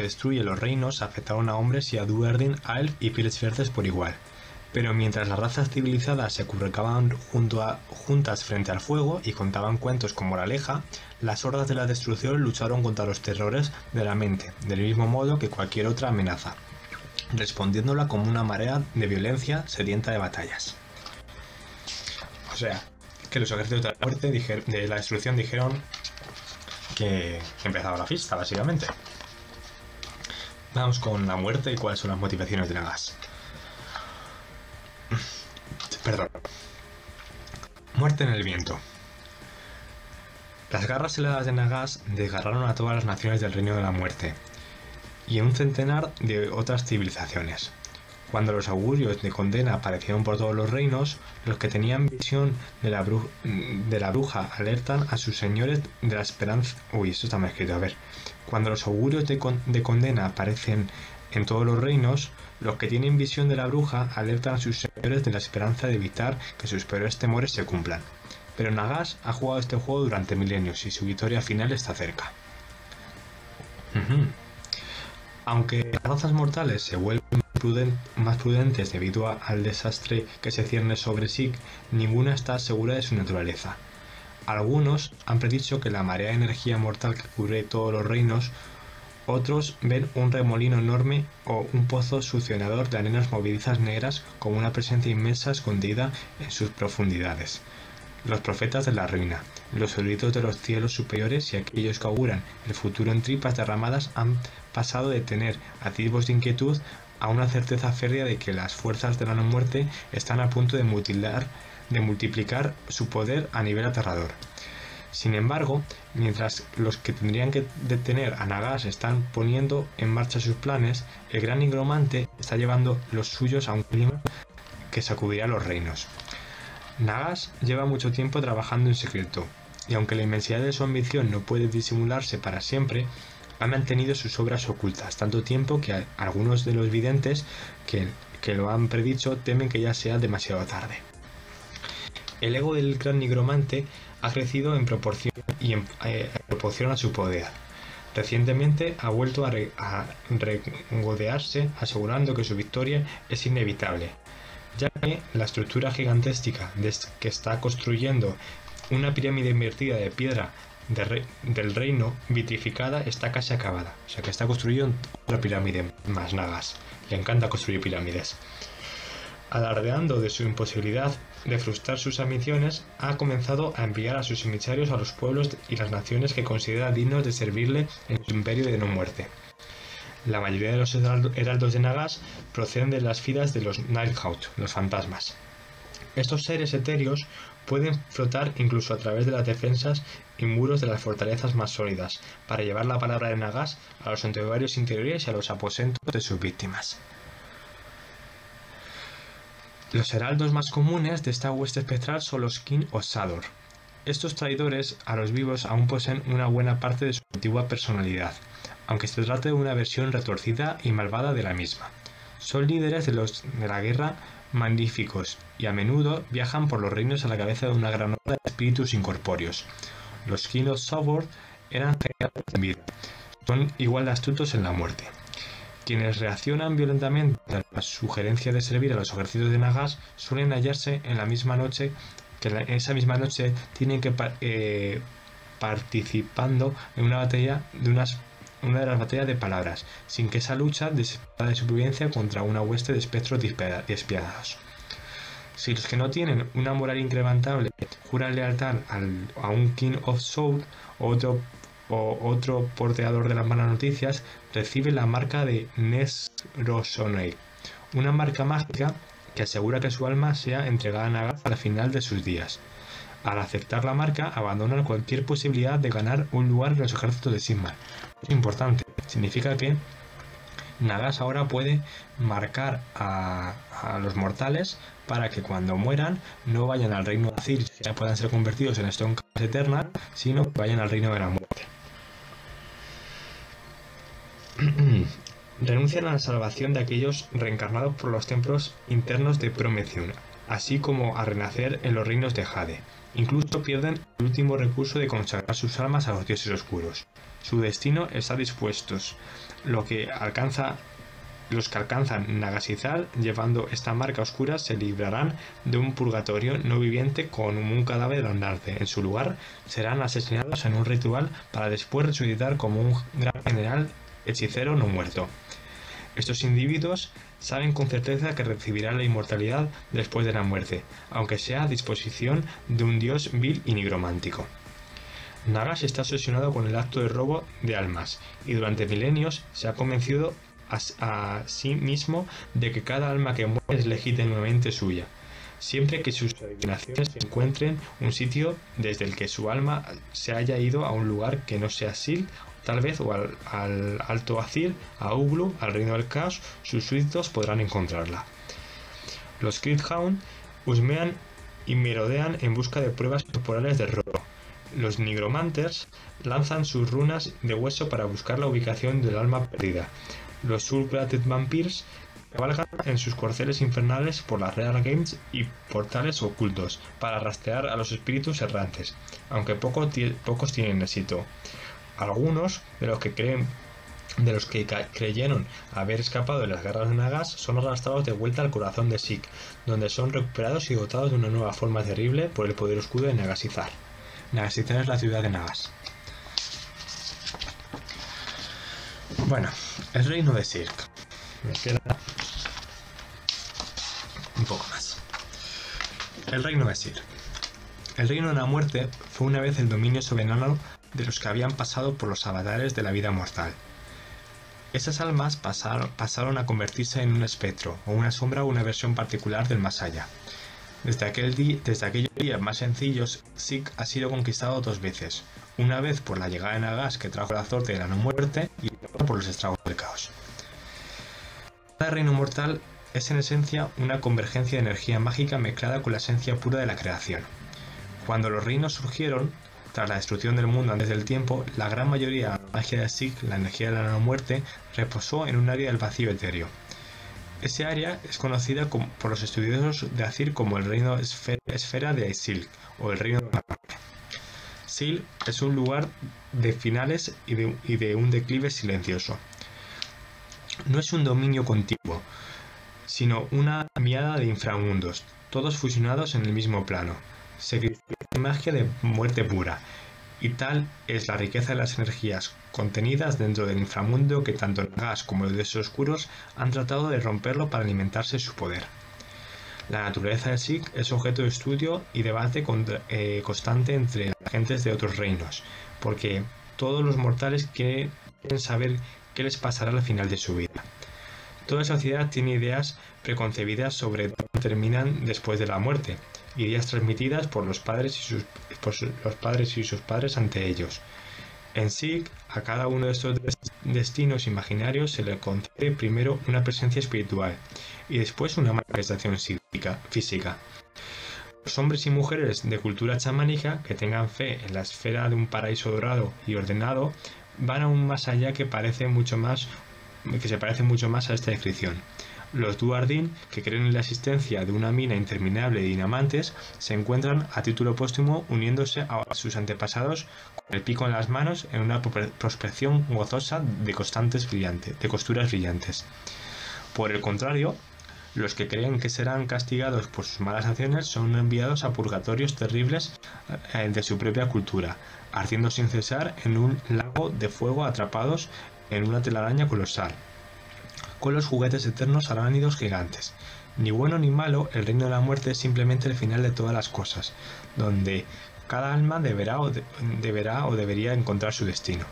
destruyen los reinos afectaron a hombres y a Duerdin, Alf y Pieles Verdes por igual. Pero mientras las razas civilizadas se acurrucaban juntas frente al fuego y contaban cuentos con moraleja, las hordas de la destrucción lucharon contra los terrores de la mente, del mismo modo que cualquier otra amenaza, respondiéndola como una marea de violencia sedienta de batallas. O sea, que los ejércitos de la muerte de la destrucción dijeron que empezaba la fiesta, básicamente. Vamos con la muerte y cuáles son las motivaciones de Nagas. Perdón. Muerte en el viento. Las garras heladas de Nagas desgarraron a todas las naciones del Reino de la Muerte y a un centenar de otras civilizaciones. Cuando los augurios de condena aparecieron por todos los reinos, los que tenían visión de la bruja alertan a sus señores de la esperanza. Uy, esto está mal escrito, a ver. Cuando los augurios de condena aparecen en todos los reinos, los que tienen visión de la bruja alertan a sus señores de la esperanza de evitar que sus peores temores se cumplan. Pero Nagas ha jugado este juego durante milenios y su victoria final está cerca. Aunque las razas mortales se vuelven más prudentes debido al desastre que se cierne sobre Sic, ninguna está segura de su naturaleza. Algunos han predicho que la marea de energía mortal que cubre todos los reinos, otros ven un remolino enorme o un pozo succionador de arenas movedizas negras con una presencia inmensa escondida en sus profundidades. Los profetas de la ruina, los eruditos de los cielos superiores y aquellos que auguran el futuro en tripas derramadas han pasado de tener atisbos de inquietud a una certeza férrea de que las fuerzas de la no muerte están a punto de multiplicar su poder a nivel aterrador. Sin embargo, mientras los que tendrían que detener a Nagas están poniendo en marcha sus planes, el gran nigromante está llevando los suyos a un clima que sacudirá los reinos. Nagas lleva mucho tiempo trabajando en secreto, y aunque la inmensidad de su ambición no puede disimularse para siempre, ha mantenido sus obras ocultas tanto tiempo que algunos de los videntes que lo han predicho temen que ya sea demasiado tarde. El ego del gran nigromante ha crecido en proporción a su poder. Recientemente ha vuelto a regodearse, asegurando que su victoria es inevitable, ya que la estructura gigantesca que está construyendo, una pirámide invertida de piedra del reino vitrificada, está casi acabada. O sea que está construyendo otra pirámide más. Nagas le encanta construir pirámides. Alardeando de su imposibilidad de frustrar sus ambiciones, ha comenzado a enviar a sus emisarios a los pueblos y las naciones que considera dignos de servirle en su imperio de no muerte. La mayoría de los heraldos de Nagas proceden de las filas de los Nighthaut, los fantasmas. Estos seres etéreos pueden flotar incluso a través de las defensas y muros de las fortalezas más sólidas, para llevar la palabra de Nagas a los santuarios interiores y a los aposentos de sus víctimas. Los heraldos más comunes de esta hueste espectral son los Kin o Sador. Estos traidores a los vivos aún poseen una buena parte de su antigua personalidad, aunque se trate de una versión retorcida y malvada de la misma. Son líderes de la guerra magníficos y a menudo viajan por los reinos a la cabeza de una gran horda de espíritus incorpóreos. Los Kin of Sador eran generales en vida. Son igual de astutos en la muerte. Quienes reaccionan violentamente a la sugerencia de servir a los ejércitos de Nagash suelen hallarse en la misma noche esa misma noche tienen que participando en una batalla una de las batallas de palabras, sin que esa lucha desesperada de supervivencia contra una hueste de espectros despiadados. Si los que no tienen una moral incrementable juran lealtad a un King of Soul o otro porteador de las malas noticias, reciben la marca de Nesrosonei, una marca mágica que asegura que su alma sea entregada a Nagash al final de sus días. Al aceptar la marca, abandonan cualquier posibilidad de ganar un lugar en los ejércitos de Sigmar. Es importante, significa que Nagash ahora puede marcar a los mortales para que cuando mueran no vayan al reino de Azir y ya puedan ser convertidos en Stonecaps Eternal, sino que vayan al reino de la muerte. Renuncian a la salvación de aquellos reencarnados por los templos internos de Promethium, así como a renacer en los reinos de Jade. Incluso pierden el último recurso de consagrar sus almas a los dioses oscuros. Su destino está dispuestos. Los que alcanzan Nagashizar llevando esta marca oscura se librarán de un purgatorio no viviente con un cadáver andante. En su lugar serán asesinados en un ritual para después resucitar como un gran general hechicero no muerto. Estos individuos saben con certeza que recibirán la inmortalidad después de la muerte, aunque sea a disposición de un dios vil y nigromántico. Nagash está obsesionado con el acto de robo de almas, y durante milenios se ha convencido a sí mismo de que cada alma que muere es legítimamente suya, siempre que sus peregrinaciones encuentren un sitio desde el que su alma se haya ido a un lugar que no sea Sil, tal vez o al Alto Azir, a Uglu, al Reino del Caos, sus súbditos podrán encontrarla. Los Crithound husmean y merodean en busca de pruebas corporales de robo. Los Nigromanters lanzan sus runas de hueso para buscar la ubicación del alma perdida. Los Soul-Blooded Vampires cabalgan en sus corceles infernales por las Real Games y portales ocultos para rastrear a los espíritus errantes, aunque pocos tienen éxito. Algunos de los que creyeron haber escapado de las garras de Nagash son arrastrados de vuelta al corazón de Sik, donde son recuperados y dotados de una nueva forma terrible por el poder oscuro de Nagashizar. Nagashizar es la ciudad de Nagash. Bueno, el reino de Sirk. Me queda un poco más. El reino de Sirk. El reino de la muerte fue una vez el dominio soberano de los que habían pasado por los avatares de la vida mortal. Esas almas pasaron a convertirse en un espectro, o una sombra o una versión particular del más allá. Desde aquellos días más sencillos, Sik ha sido conquistado 2 veces, una vez por la llegada de Nagash que trajo la suerte de la no muerte y otra por los estragos del caos. Cada reino mortal es en esencia una convergencia de energía mágica mezclada con la esencia pura de la creación. Cuando los reinos surgieron, tras la destrucción del mundo antes del tiempo, la gran mayoría de la magia de Sik, la energía de la no muerte, reposó en un área del vacío etéreo. Ese área es conocida por los estudiosos de Azir como el reino esfera de Silk, o el reino de la muerte. Silk es un lugar de finales y de un declive silencioso. No es un dominio contiguo, sino una miada de inframundos, todos fusionados en el mismo plano. Se cristaliza magia de muerte pura, y tal es la riqueza de las energías contenidas dentro del inframundo que tanto Nagash como los dioses oscuros han tratado de romperlo para alimentarse de su poder. La naturaleza de Sik es objeto de estudio y debate constante entre las gentes de otros reinos, porque todos los mortales quieren saber qué les pasará al final de su vida. Toda sociedad tiene ideas preconcebidas sobre dónde terminan después de la muerte, ideas transmitidas por los padres y sus padres ante ellos. En Sig, a cada uno de estos destinos imaginarios se le concede primero una presencia espiritual y después una manifestación física. Los hombres y mujeres de cultura chamánica que tengan fe en la esfera de un paraíso dorado y ordenado van aún más allá que se parece mucho más a esta descripción. Los Duardin, que creen en la existencia de una mina interminable de diamantes, se encuentran a título póstumo uniéndose a sus antepasados con el pico en las manos en una prospección gozosa de costuras brillantes. Por el contrario, los que creen que serán castigados por sus malas acciones son enviados a purgatorios terribles de su propia cultura, ardiendo sin cesar en un lago de fuego atrapados en una telaraña colosal, con los juguetes eternos arácnidos gigantes. Ni bueno ni malo, el reino de la muerte es simplemente el final de todas las cosas, donde cada alma deberá o debería encontrar su destino.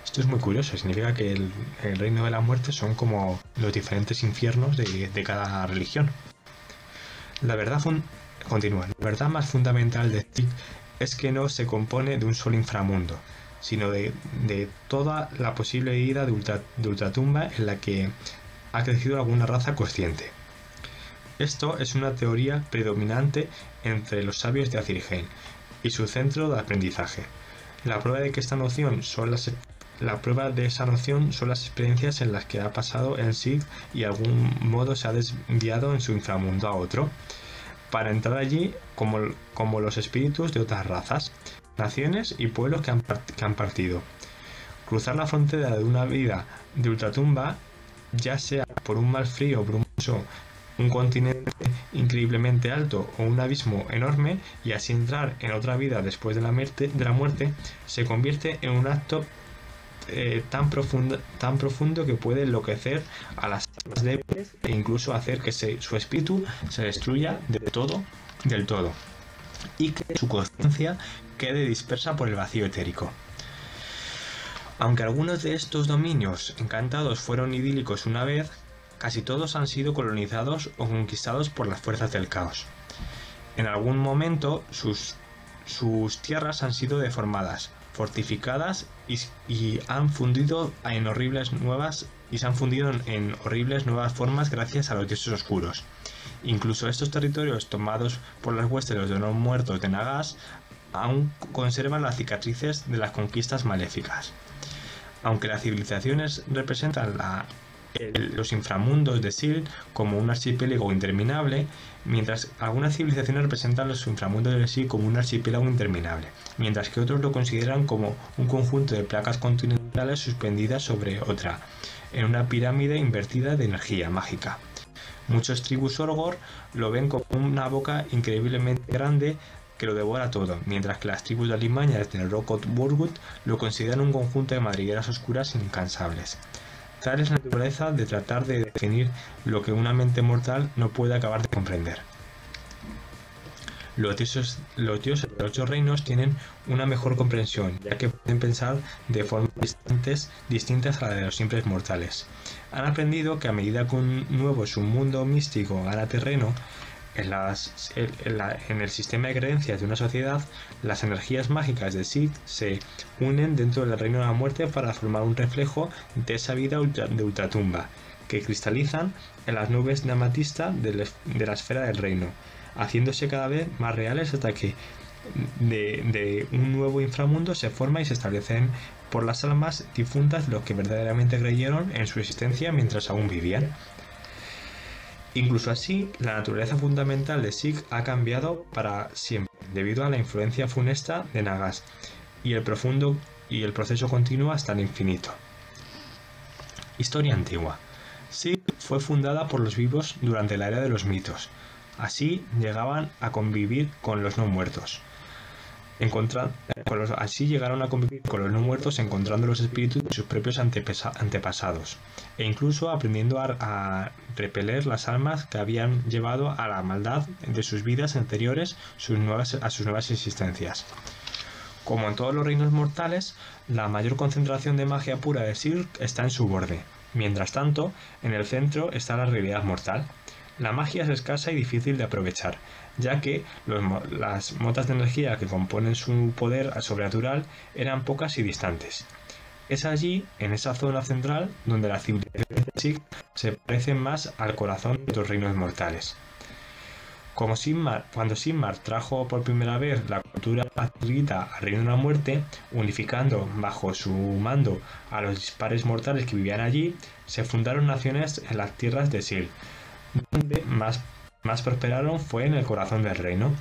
Esto es muy curioso, significa que el reino de la muerte son como los diferentes infiernos de cada religión. La verdad más fundamental de Sig es que no se compone de un solo inframundo, sino de toda la posible vida de ultratumba en la que ha crecido alguna raza consciente. Esto es una teoría predominante entre los sabios de Azir-Hen y su centro de aprendizaje. La prueba de esa noción son las experiencias en las que ha pasado en Sig y de algún modo se ha desviado en su inframundo a otro, para entrar allí como los espíritus de otras razas, naciones y pueblos que han partido. Cruzar la frontera de una vida de ultratumba, ya sea por un mar frío, brumoso, un continente increíblemente alto o un abismo enorme, y así entrar en otra vida después de la muerte, se convierte en un acto tan profundo que puede enloquecer a las almas débiles e incluso hacer que su espíritu se destruya del todo y que su conciencia quede dispersa por el vacío etérico. Aunque algunos de estos dominios encantados fueron idílicos una vez, casi todos han sido colonizados o conquistados por las fuerzas del caos. En algún momento sus tierras han sido deformadas, fortificadas y se han fundido en horribles nuevas formas gracias a los dioses oscuros. Incluso estos territorios tomados por las huestes de los muertos de Nagas aún conservan las cicatrices de las conquistas maléficas. Aunque las civilizaciones representan los inframundos de Sig como un archipiélago interminable, mientras algunas civilizaciones representan los inframundos de Sig como un archipiélago interminable, mientras que otros lo consideran como un conjunto de placas continentales suspendidas sobre otra, en una pirámide invertida de energía mágica. Muchos tribus Orgor lo ven como una boca increíblemente grande que lo devora todo, mientras que las tribus de alimañas del Rokot Burgut lo consideran un conjunto de madrigueras oscuras incansables. Tal es la naturaleza de tratar de definir lo que una mente mortal no puede acabar de comprender. Los dioses de los 8 reinos tienen una mejor comprensión, ya que pueden pensar de formas distintas a la de los simples mortales. Han aprendido que a medida que un nuevo submundo místico gana terreno en el sistema de creencias de una sociedad, las energías mágicas de Sig se unen dentro del reino de la muerte para formar un reflejo de esa vida de ultratumba, que cristalizan en las nubes de amatista de la esfera del reino, haciéndose cada vez más reales hasta que de un nuevo inframundo se forma y se establecen por las almas difuntas los que verdaderamente creyeron en su existencia mientras aún vivían. Incluso así, la naturaleza fundamental de Sig ha cambiado para siempre, debido a la influencia funesta de Nagas, y el proceso continúa hasta el infinito. Historia antigua. Sig fue fundada por los vivos durante la era de los mitos. Así llegaban a convivir con los no muertos. Así llegaron a convivir con los no muertos encontrando los espíritus de sus propios antepasados e incluso aprendiendo a repeler las almas que habían llevado a la maldad de sus vidas anteriores a sus nuevas existencias. Como en todos los reinos mortales, la mayor concentración de magia pura de Sig está en su borde. Mientras tanto, en el centro está la realidad mortal. La magia es escasa y difícil de aprovechar, ya que las motas de energía que componen su poder sobrenatural eran pocas y distantes. Es allí, en esa zona central, donde la civilización de Sigmar se parece más al corazón de los reinos mortales. Cuando Sigmar trajo por primera vez la cultura aztecita al Reino de la Muerte, unificando bajo su mando a los dispares mortales que vivían allí, se fundaron naciones en las tierras de Sil. Donde más prosperaron fue en el corazón del reino.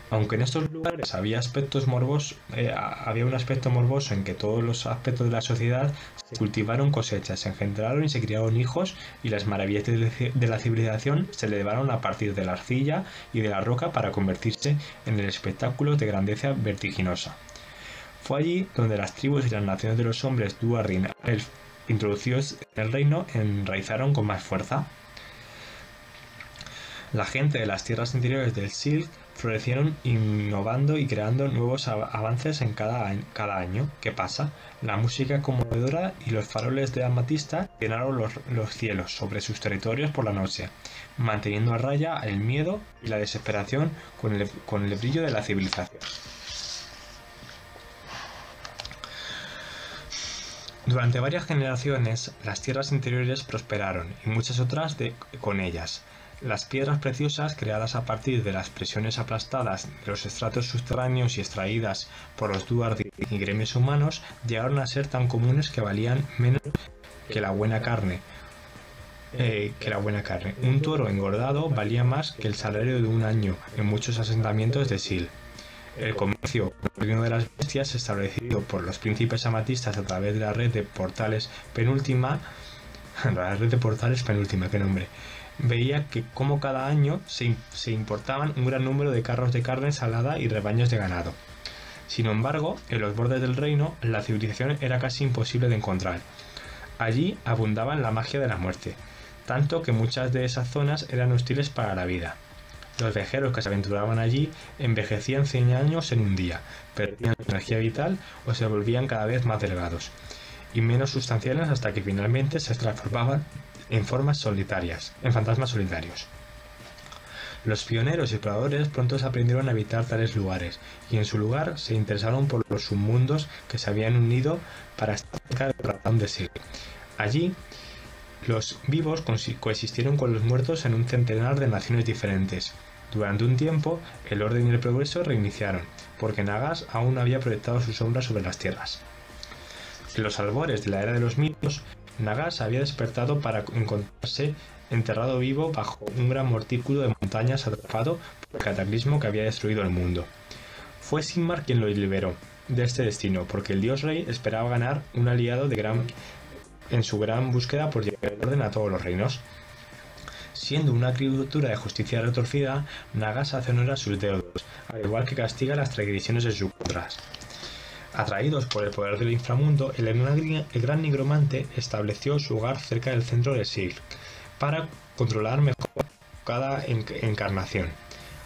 Aunque en estos lugares había un aspecto morboso en que todos los aspectos de la sociedad se cultivaron cosechas, se engendraron y se criaron hijos, y las maravillas de la civilización se elevaron a partir de la arcilla y de la roca para convertirse en el espectáculo de grandeza vertiginosa. Fue allí donde las tribus y las naciones de los hombres Duardin Elf introducidos en el reino enraizaron con más fuerza. La gente de las tierras interiores del Silk florecieron innovando y creando nuevos avances en cada año que pasa. La música conmovedora y los faroles de amatista llenaron los cielos sobre sus territorios por la noche, manteniendo a raya el miedo y la desesperación con el brillo de la civilización. Durante varias generaciones, las tierras interiores prosperaron y muchas otras con ellas. Las piedras preciosas, creadas a partir de las presiones aplastadas de los estratos subterráneos y extraídas por los Duardin y gremios humanos, llegaron a ser tan comunes que valían menos que la buena carne. Un toro engordado valía más que el salario de un año en muchos asentamientos de Sil. El comercio con el reino de las bestias, establecido por los príncipes amatistas a través de la red de portales penúltima, qué nombre, veía que como cada año se importaban un gran número de carros de carne salada y rebaños de ganado. Sin embargo, en los bordes del reino, la civilización era casi imposible de encontrar. Allí abundaba la magia de la muerte, tanto que muchas de esas zonas eran hostiles para la vida. Los viajeros que se aventuraban allí envejecían 100 años en un día, perdían su energía vital o se volvían cada vez más delgados y menos sustanciales hasta que finalmente se transformaban en fantasmas solitarios. Los pioneros y exploradores pronto aprendieron a evitar tales lugares y en su lugar se interesaron por los submundos que se habían unido para estar cerca del corazón de Sil. Allí, los vivos coexistieron con los muertos en un centenar de naciones diferentes. Durante un tiempo, el orden y el progreso reiniciaron, porque Nagas aún había proyectado su sombra sobre las tierras. En los albores de la era de los mitos, Nagas había despertado para encontrarse enterrado vivo bajo un gran montículo de montañas atrapado por el cataclismo que había destruido el mundo. Fue Sigmar quien lo liberó de este destino, porque el dios rey esperaba ganar un aliado en su gran búsqueda por llevar el orden a todos los reinos. Siendo una criatura de justicia retorcida, Nagas hace honor a sus deudos, al igual que castiga las transgresiones de sus contras. Atraídos por el poder del inframundo, el gran nigromante estableció su hogar cerca del centro de Sil, para controlar mejor cada encarnación.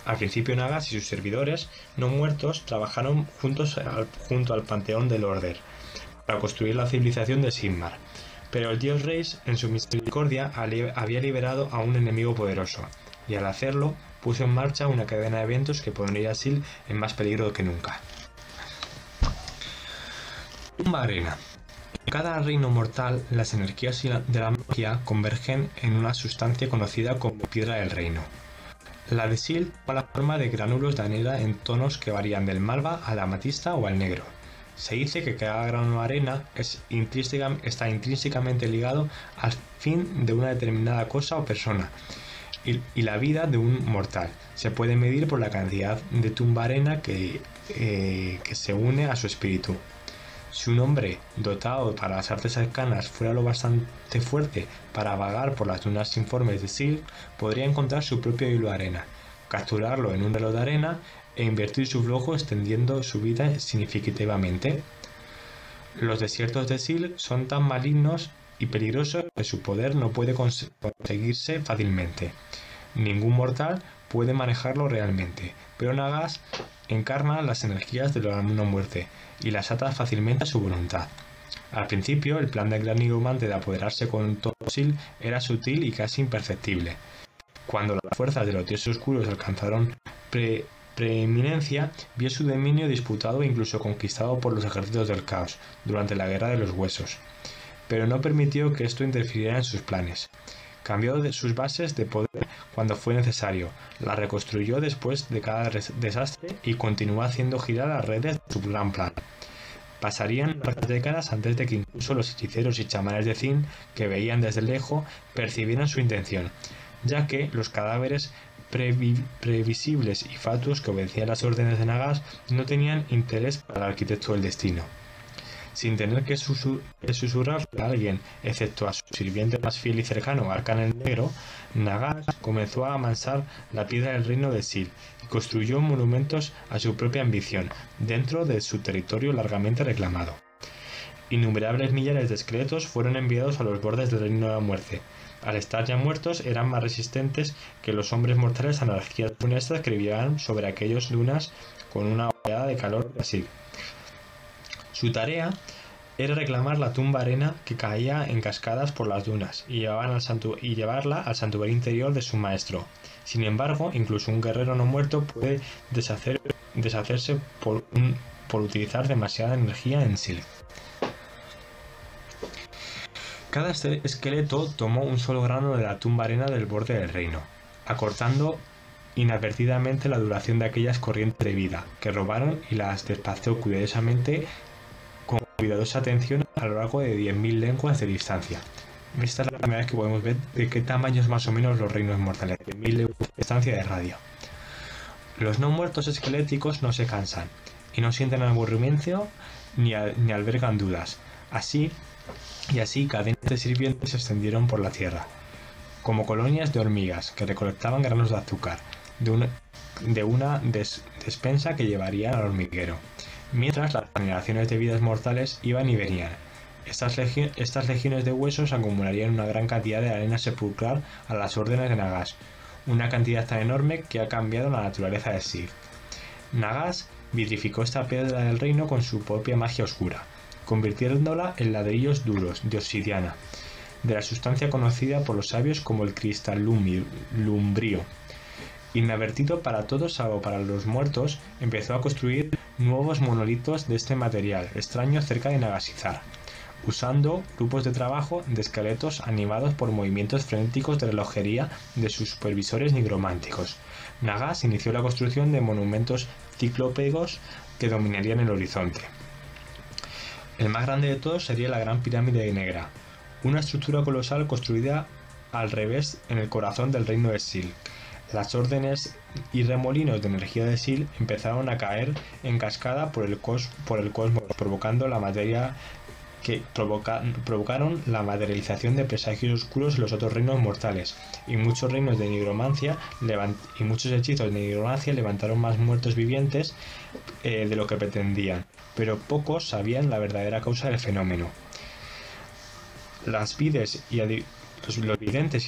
Al principio Nagas y sus servidores no muertos trabajaron junto al panteón del Order para construir la civilización de Sigmar, pero el dios Rey en su misericordia había liberado a un enemigo poderoso, y al hacerlo puso en marcha una cadena de eventos que pondría a Sil en más peligro que nunca. Tumba Arena. En cada reino mortal, las energías de la magia convergen en una sustancia conocida como Piedra del Reino. La de Sil toma la forma de gránulos de arena en tonos que varían del malva al amatista o al negro. Se dice que cada grano de arena está intrínsecamente ligado al fin de una determinada cosa o persona, y la vida de un mortal se puede medir por la cantidad de tumba arena que se une a su espíritu. Si un hombre dotado para las artes arcanas fuera lo bastante fuerte para vagar por las dunas informes de Sil, podría encontrar su propio hilo de arena, capturarlo en un reloj de arena e invertir su flujo extendiendo su vida significativamente. Los desiertos de Sil son tan malignos y peligrosos que su poder no puede conseguirse fácilmente. Ningún mortal puede manejarlo realmente, pero Nagas encarna las energías de la no muerte y las ata fácilmente a su voluntad. Al principio, el plan del gran nigromante de apoderarse con todo Sil era sutil y casi imperceptible, Cuando las fuerzas de los dioses oscuros alcanzaron preeminencia, vio su dominio disputado e incluso conquistado por los ejércitos del caos durante la Guerra de los Huesos, pero no permitió que esto interfiriera en sus planes. Cambió sus bases de poder cuando fue necesario, las reconstruyó después de cada desastre y continuó haciendo girar las redes de su gran plan. Pasarían largas décadas antes de que incluso los hechiceros y chamanes de Zin, que veían desde lejos, percibieran su intención, ya que los cadáveres previsibles y fatuos que obedecían las órdenes de Nagash no tenían interés para el arquitecto del destino. Sin tener que susurrarle a alguien, excepto a su sirviente más fiel y cercano, Arkan el Negro, Nagash comenzó a amansar la piedra del reino de Sil y construyó monumentos a su propia ambición, dentro de su territorio largamente reclamado. Innumerables millares de esqueletos fueron enviados a los bordes del reino de la muerte. Al estar ya muertos, eran más resistentes que los hombres mortales a energías funestas que vivían sobre aquellas lunas con una oleada de calor de Sil. Su tarea era reclamar la tumba arena que caía en cascadas por las dunas y llevarla al santuario interior de su maestro. Sin embargo, incluso un guerrero no muerto puede deshacerse por utilizar demasiada energía en Sil. Cada esqueleto tomó un solo grano de la tumba arena del borde del reino, acortando inadvertidamente la duración de aquellas corrientes de vida que robaron y las desplazó cuidadosamente con cuidadosa atención a lo largo de 10.000 lenguas de distancia. Esta es la primera vez que podemos ver de qué tamaño es más o menos los reinos mortales, 10.000 lenguas de distancia de radio. Los no muertos esqueléticos no se cansan y no sienten aburrimiento ni albergan dudas. Así cadenas de sirvientes se extendieron por la tierra, como colonias de hormigas que recolectaban granos de azúcar de una despensa que llevarían al hormiguero, mientras las generaciones de vidas mortales iban y venían. Estas legiones de huesos acumularían una gran cantidad de arena sepulcral a las órdenes de Nagash, una cantidad tan enorme que ha cambiado la naturaleza de Sil. Nagash vitrificó esta piedra del reino con su propia magia oscura, convirtiéndola en ladrillos duros de obsidiana, de la sustancia conocida por los sabios como el cristal lumbrío. Inadvertido para todos salvo para los muertos, empezó a construir nuevos monolitos de este material extraño cerca de Nagashizar, usando grupos de trabajo de esqueletos animados por movimientos frenéticos de relojería de sus supervisores nigrománticos. Nagash inició la construcción de monumentos ciclópegos que dominarían el horizonte. El más grande de todos sería la Gran Pirámide Negra, una estructura colosal construida al revés en el corazón del reino de Sil. Las órdenes y remolinos de energía de Sil empezaron a caer en cascada por el cosmos, provocaron la materialización de presagios oscuros en los otros reinos mortales, y muchos reinos de nigromancia y muchos hechizos de nigromancia levantaron más muertos vivientes de lo que pretendían, pero pocos sabían la verdadera causa del fenómeno. Los videntes y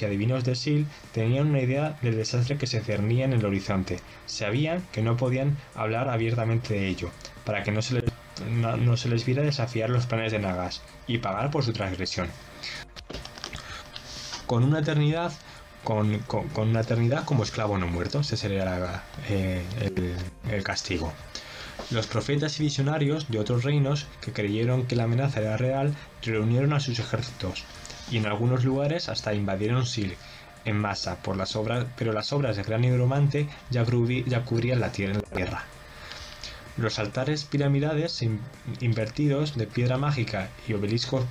adivinos de Sil tenían una idea del desastre que se cernía en el horizonte. Sabían que no podían hablar abiertamente de ello, para que no se les viera desafiar los planes de Nagash y pagar por su transgresión. Con una eternidad como esclavo no muerto, ese sería el castigo. Los profetas y visionarios de otros reinos que creyeron que la amenaza era real reunieron a sus ejércitos y en algunos lugares hasta invadieron Sil en masa pero las obras del gran nigromante ya cubrían la tierra. Los altares piramidales invertidos de piedra mágica y obeliscos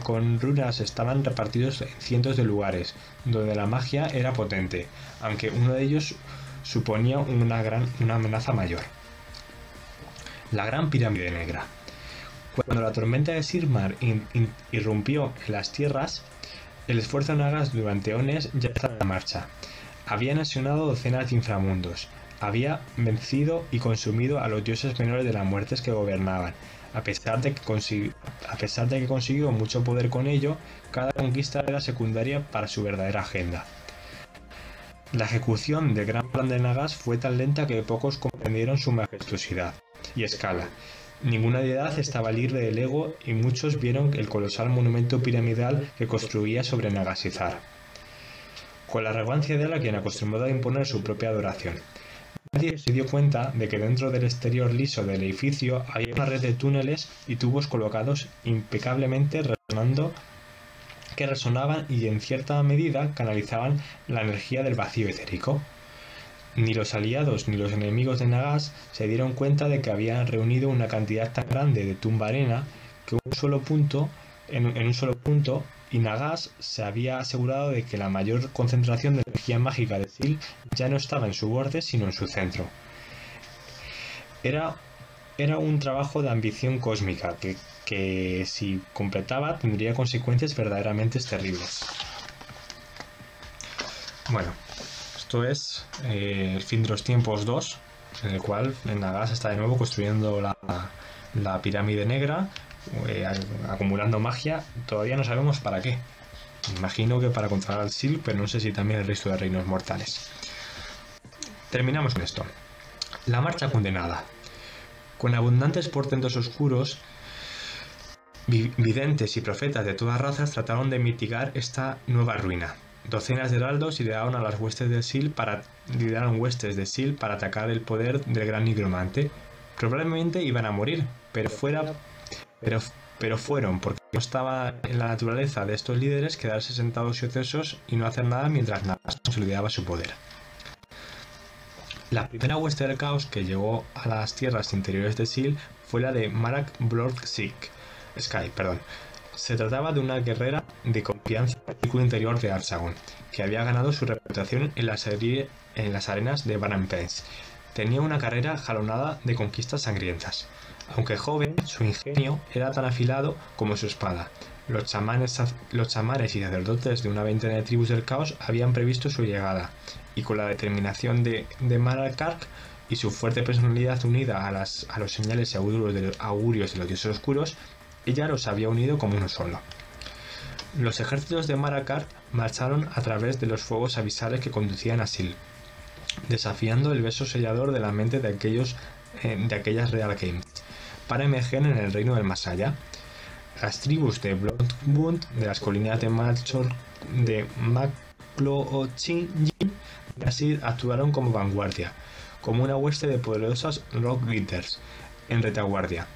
con runas estaban repartidos en cientos de lugares donde la magia era potente, aunque uno de ellos suponía una amenaza mayor. La Gran Pirámide Negra. Cuando la tormenta de Sigmar irrumpió en las tierras, el esfuerzo de Nagash durante eones ya estaba en marcha. Había anexionado docenas de inframundos, había vencido y consumido a los dioses menores de las muertes que gobernaban. A pesar de que consiguió mucho poder con ello, cada conquista era secundaria para su verdadera agenda. La ejecución del gran plan de Nagash fue tan lenta que pocos comprendieron su majestuosidad y escala. Ninguna deidad estaba libre del ego y muchos vieron el colosal monumento piramidal que construía sobre Nagashizar. con la arrogancia de alguien acostumbrado a imponer su propia adoración. Nadie se dio cuenta de que dentro del exterior liso del edificio había una red de túneles y tubos colocados impecablemente que resonaban y en cierta medida canalizaban la energía del vacío etérico. Ni los aliados ni los enemigos de Nagas se dieron cuenta de que habían reunido una cantidad tan grande de tumba arena que en un solo punto, y Nagas se había asegurado de que la mayor concentración de energía mágica de Sil ya no estaba en su borde sino en su centro. Era un trabajo de ambición cósmica que si completaba tendría consecuencias verdaderamente terribles. Bueno, esto es el fin de los tiempos 2, en el cual Nagas está de nuevo construyendo la pirámide negra, acumulando magia. Todavía no sabemos para qué. Imagino que para controlar al Sil, pero no sé si también el resto de reinos mortales. Terminamos con esto. La marcha condenada. Con abundantes portentos oscuros, videntes y profetas de todas razas trataron de mitigar esta nueva ruina. Docenas de heraldos lideraron huestes de Sil para atacar el poder del gran nigromante. Probablemente iban a morir, pero fueron, porque no estaba en la naturaleza de estos líderes quedarse sentados y ociosos y no hacer nada mientras Nagas consolidaba su poder. La primera hueste del caos que llegó a las tierras interiores de Sil fue la de Marak Sky. Se trataba de una guerrera de confianza del círculo interior de Arsagon, que había ganado su reputación en las arenas de Baran-Pens. Tenía una carrera jalonada de conquistas sangrientas. Aunque joven, su ingenio era tan afilado como su espada. Los chamanes y sacerdotes de una veintena de tribus del caos habían previsto su llegada, y con la determinación de Marakark y su fuerte personalidad unida a los señales y augurios de los dioses oscuros, ella los había unido como uno solo. Los ejércitos de Marakark marcharon a través de los fuegos abisales que conducían a Sil, desafiando el beso sellador de la mente de aquellas Real Games, para emerger en el reino del más allá. Las tribus de Bloodbund de las colinas de Macloochin y así actuaron como vanguardia, como una hueste de poderosas Rock Glitters en retaguardia.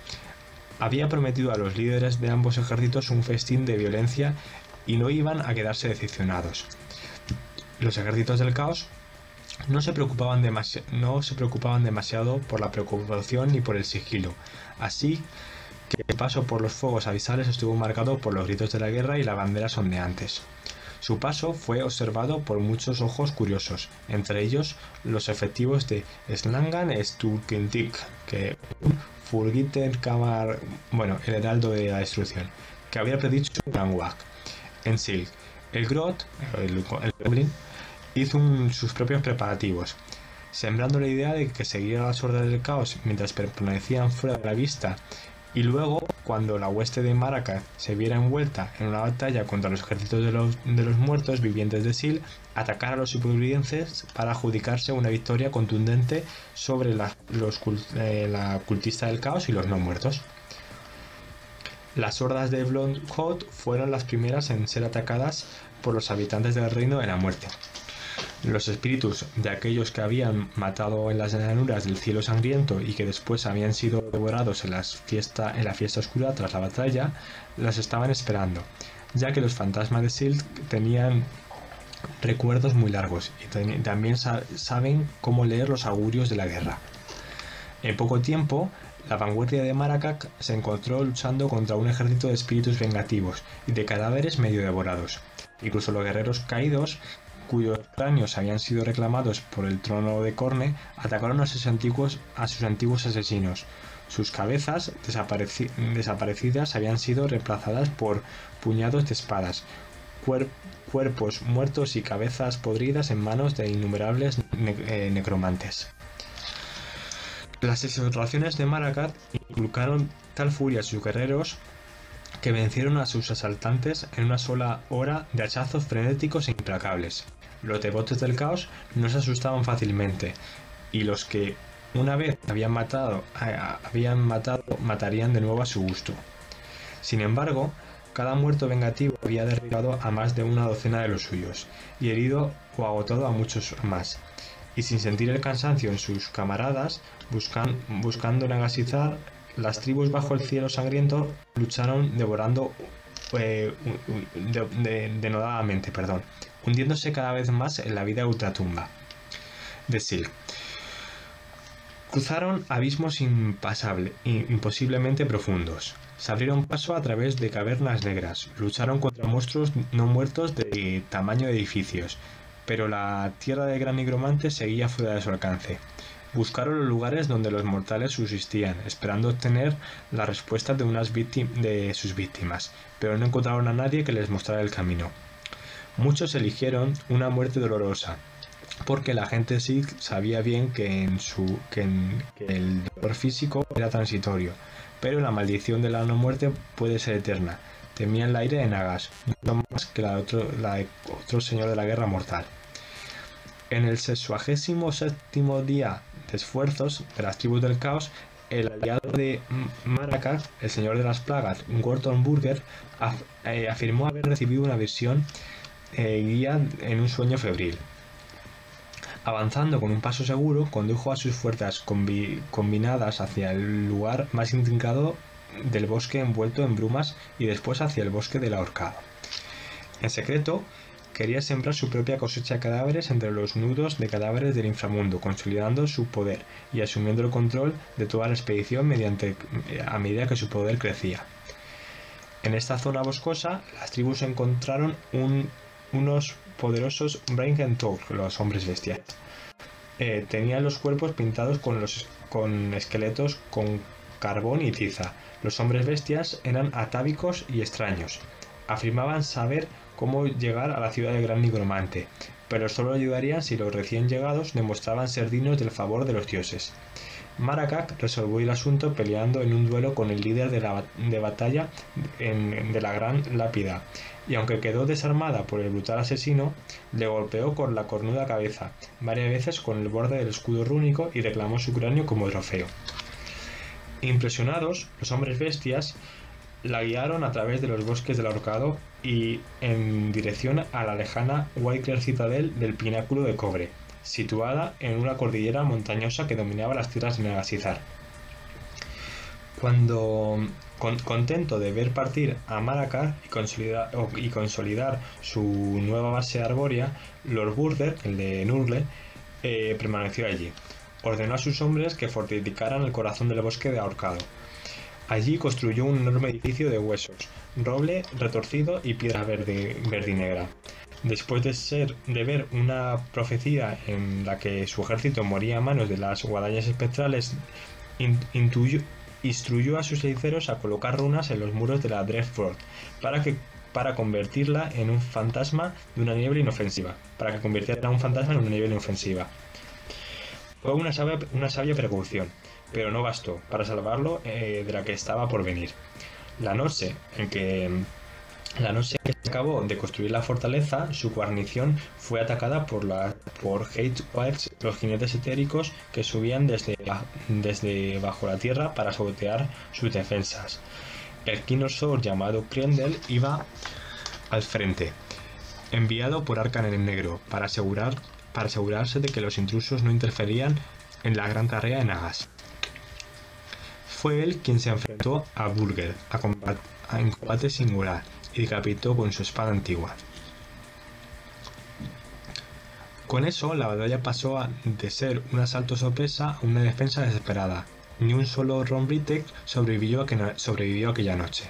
Había prometido a los líderes de ambos ejércitos un festín de violencia y no iban a quedarse decepcionados. Los ejércitos del caos no se preocupaban demasiado por la preocupación ni por el sigilo, así que el paso por los fuegos abisales estuvo marcado por los gritos de la guerra y las banderas ondeantes. Su paso fue observado por muchos ojos curiosos, entre ellos los efectivos de Slangan Sturkentik, que Furgiter Kamar, el heraldo de la destrucción, que había predicho un gran wag. En Sil, el Grot, el Goblin, hizo sus propios preparativos, sembrando la idea de que seguía las órdenes del caos mientras permanecían fuera de la vista, y luego, cuando la hueste de Marakark se viera envuelta en una batalla contra los ejércitos de los muertos vivientes de Sil, atacar a los supervivientes para adjudicarse una victoria contundente sobre la cultista del caos y los no muertos. Las hordas de Blondhot fueron las primeras en ser atacadas por los habitantes del Reino de la Muerte. Los espíritus de aquellos que habían matado en las llanuras del cielo sangriento y que después habían sido devorados en la fiesta oscura tras la batalla, las estaban esperando, ya que los fantasmas de Sil tenían recuerdos muy largos y también saben cómo leer los augurios de la guerra. En poco tiempo, la vanguardia de Marakark se encontró luchando contra un ejército de espíritus vengativos y de cadáveres medio devorados. Incluso los guerreros caídos, cuyos cráneos habían sido reclamados por el trono de Corne, atacaron a sus antiguos asesinos. Sus cabezas desaparecidas habían sido reemplazadas por puñados de espadas, cuerpos muertos y cabezas podridas en manos de innumerables necromantes. Las exhortaciones de Marakark inculcaron tal furia a sus guerreros que vencieron a sus asaltantes en una sola hora de hachazos frenéticos e implacables. Los devotos del caos no se asustaban fácilmente, y los que una vez habían matado matarían de nuevo a su gusto. Sin embargo, Cada muerto vengativo había derribado a más de una docena de los suyos, y herido o agotado a muchos más. Y sin sentir el cansancio en sus camaradas, buscando enagazizar, las tribus bajo el cielo sangriento lucharon devorando denodadamente, hundiéndose cada vez más en la vida ultratumba. De Silk. Cruzaron abismos imposiblemente profundos. Se abrieron paso a través de cavernas negras. Lucharon contra monstruos no muertos de tamaño de edificios. Pero la tierra del gran nigromante seguía fuera de su alcance. Buscaron los lugares donde los mortales subsistían, esperando obtener la respuesta de sus víctimas, pero no encontraron a nadie que les mostrara el camino. Muchos eligieron una muerte dolorosa, porque la gente Silk sabía bien que el dolor físico era transitorio, pero la maldición de la no muerte puede ser eterna. Temían la ira de Nagash, mucho más que la de otro señor de la guerra mortal. En el 67º día de esfuerzos de las tribus del caos, el aliado de Maracas, el señor de las plagas, Gordon Burger, afirmó haber recibido una visión guía en un sueño febril. Avanzando con un paso seguro, condujo a sus fuerzas combinadas hacia el lugar más intrincado del bosque envuelto en brumas y después hacia el bosque del ahorcado. En secreto, quería sembrar su propia cosecha de cadáveres entre los nudos de cadáveres del inframundo, consolidando su poder y asumiendo el control de toda la expedición a medida que su poder crecía. En esta zona boscosa, las tribus encontraron unos poderosos Brainkentok, los hombres bestias. Tenían los cuerpos pintados con esqueletos con carbón y tiza. Los hombres bestias eran atávicos y extraños. Afirmaban saber cómo llegar a la ciudad del gran nigromante, pero solo ayudarían si los recién llegados demostraban ser dignos del favor de los dioses. Maracas resolvió el asunto peleando en un duelo con el líder de batalla de la Gran Lápida, y aunque quedó desarmada por el brutal asesino, le golpeó con la cornuda cabeza varias veces con el borde del escudo rúnico y reclamó su cráneo como trofeo. Impresionados, los hombres bestias la guiaron a través de los bosques del ahorcado y en dirección a la lejana Whiteclare Citadel del Pináculo de Cobre, situada en una cordillera montañosa que dominaba las tierras de Nagasizar. Contento de ver partir a Maracas y consolidar su nueva base arbórea, Lord Burger, el de Nurgle, permaneció allí. Ordenó a sus hombres que fortificaran el corazón del bosque de ahorcado. Allí construyó un enorme edificio de huesos, roble retorcido y piedra verde y negra. Después de ver una profecía en la que su ejército moría a manos de las guadañas espectrales, instruyó a sus hechiceros a colocar runas en los muros de la Dreadfort para convertirla en un fantasma de una niebla inofensiva. Fue una sabia precaución, pero no bastó para salvarlo de la que estaba por venir. La noche en que se acabó de construir la fortaleza, su guarnición fue atacada por Hatewires, los jinetes etéricos que subían desde bajo la tierra para sabotear sus defensas. El Kinosor llamado Krendel iba al frente, enviado por Arkan el Negro para asegurarse de que los intrusos no interferían en la gran tarea de Nagash. Fue él quien se enfrentó a Burger en combate singular y decapitó con su espada antigua. Con eso, la batalla pasó de ser un asalto sorpresa a una defensa desesperada. Ni un solo Rombritek sobrevivió aquella noche,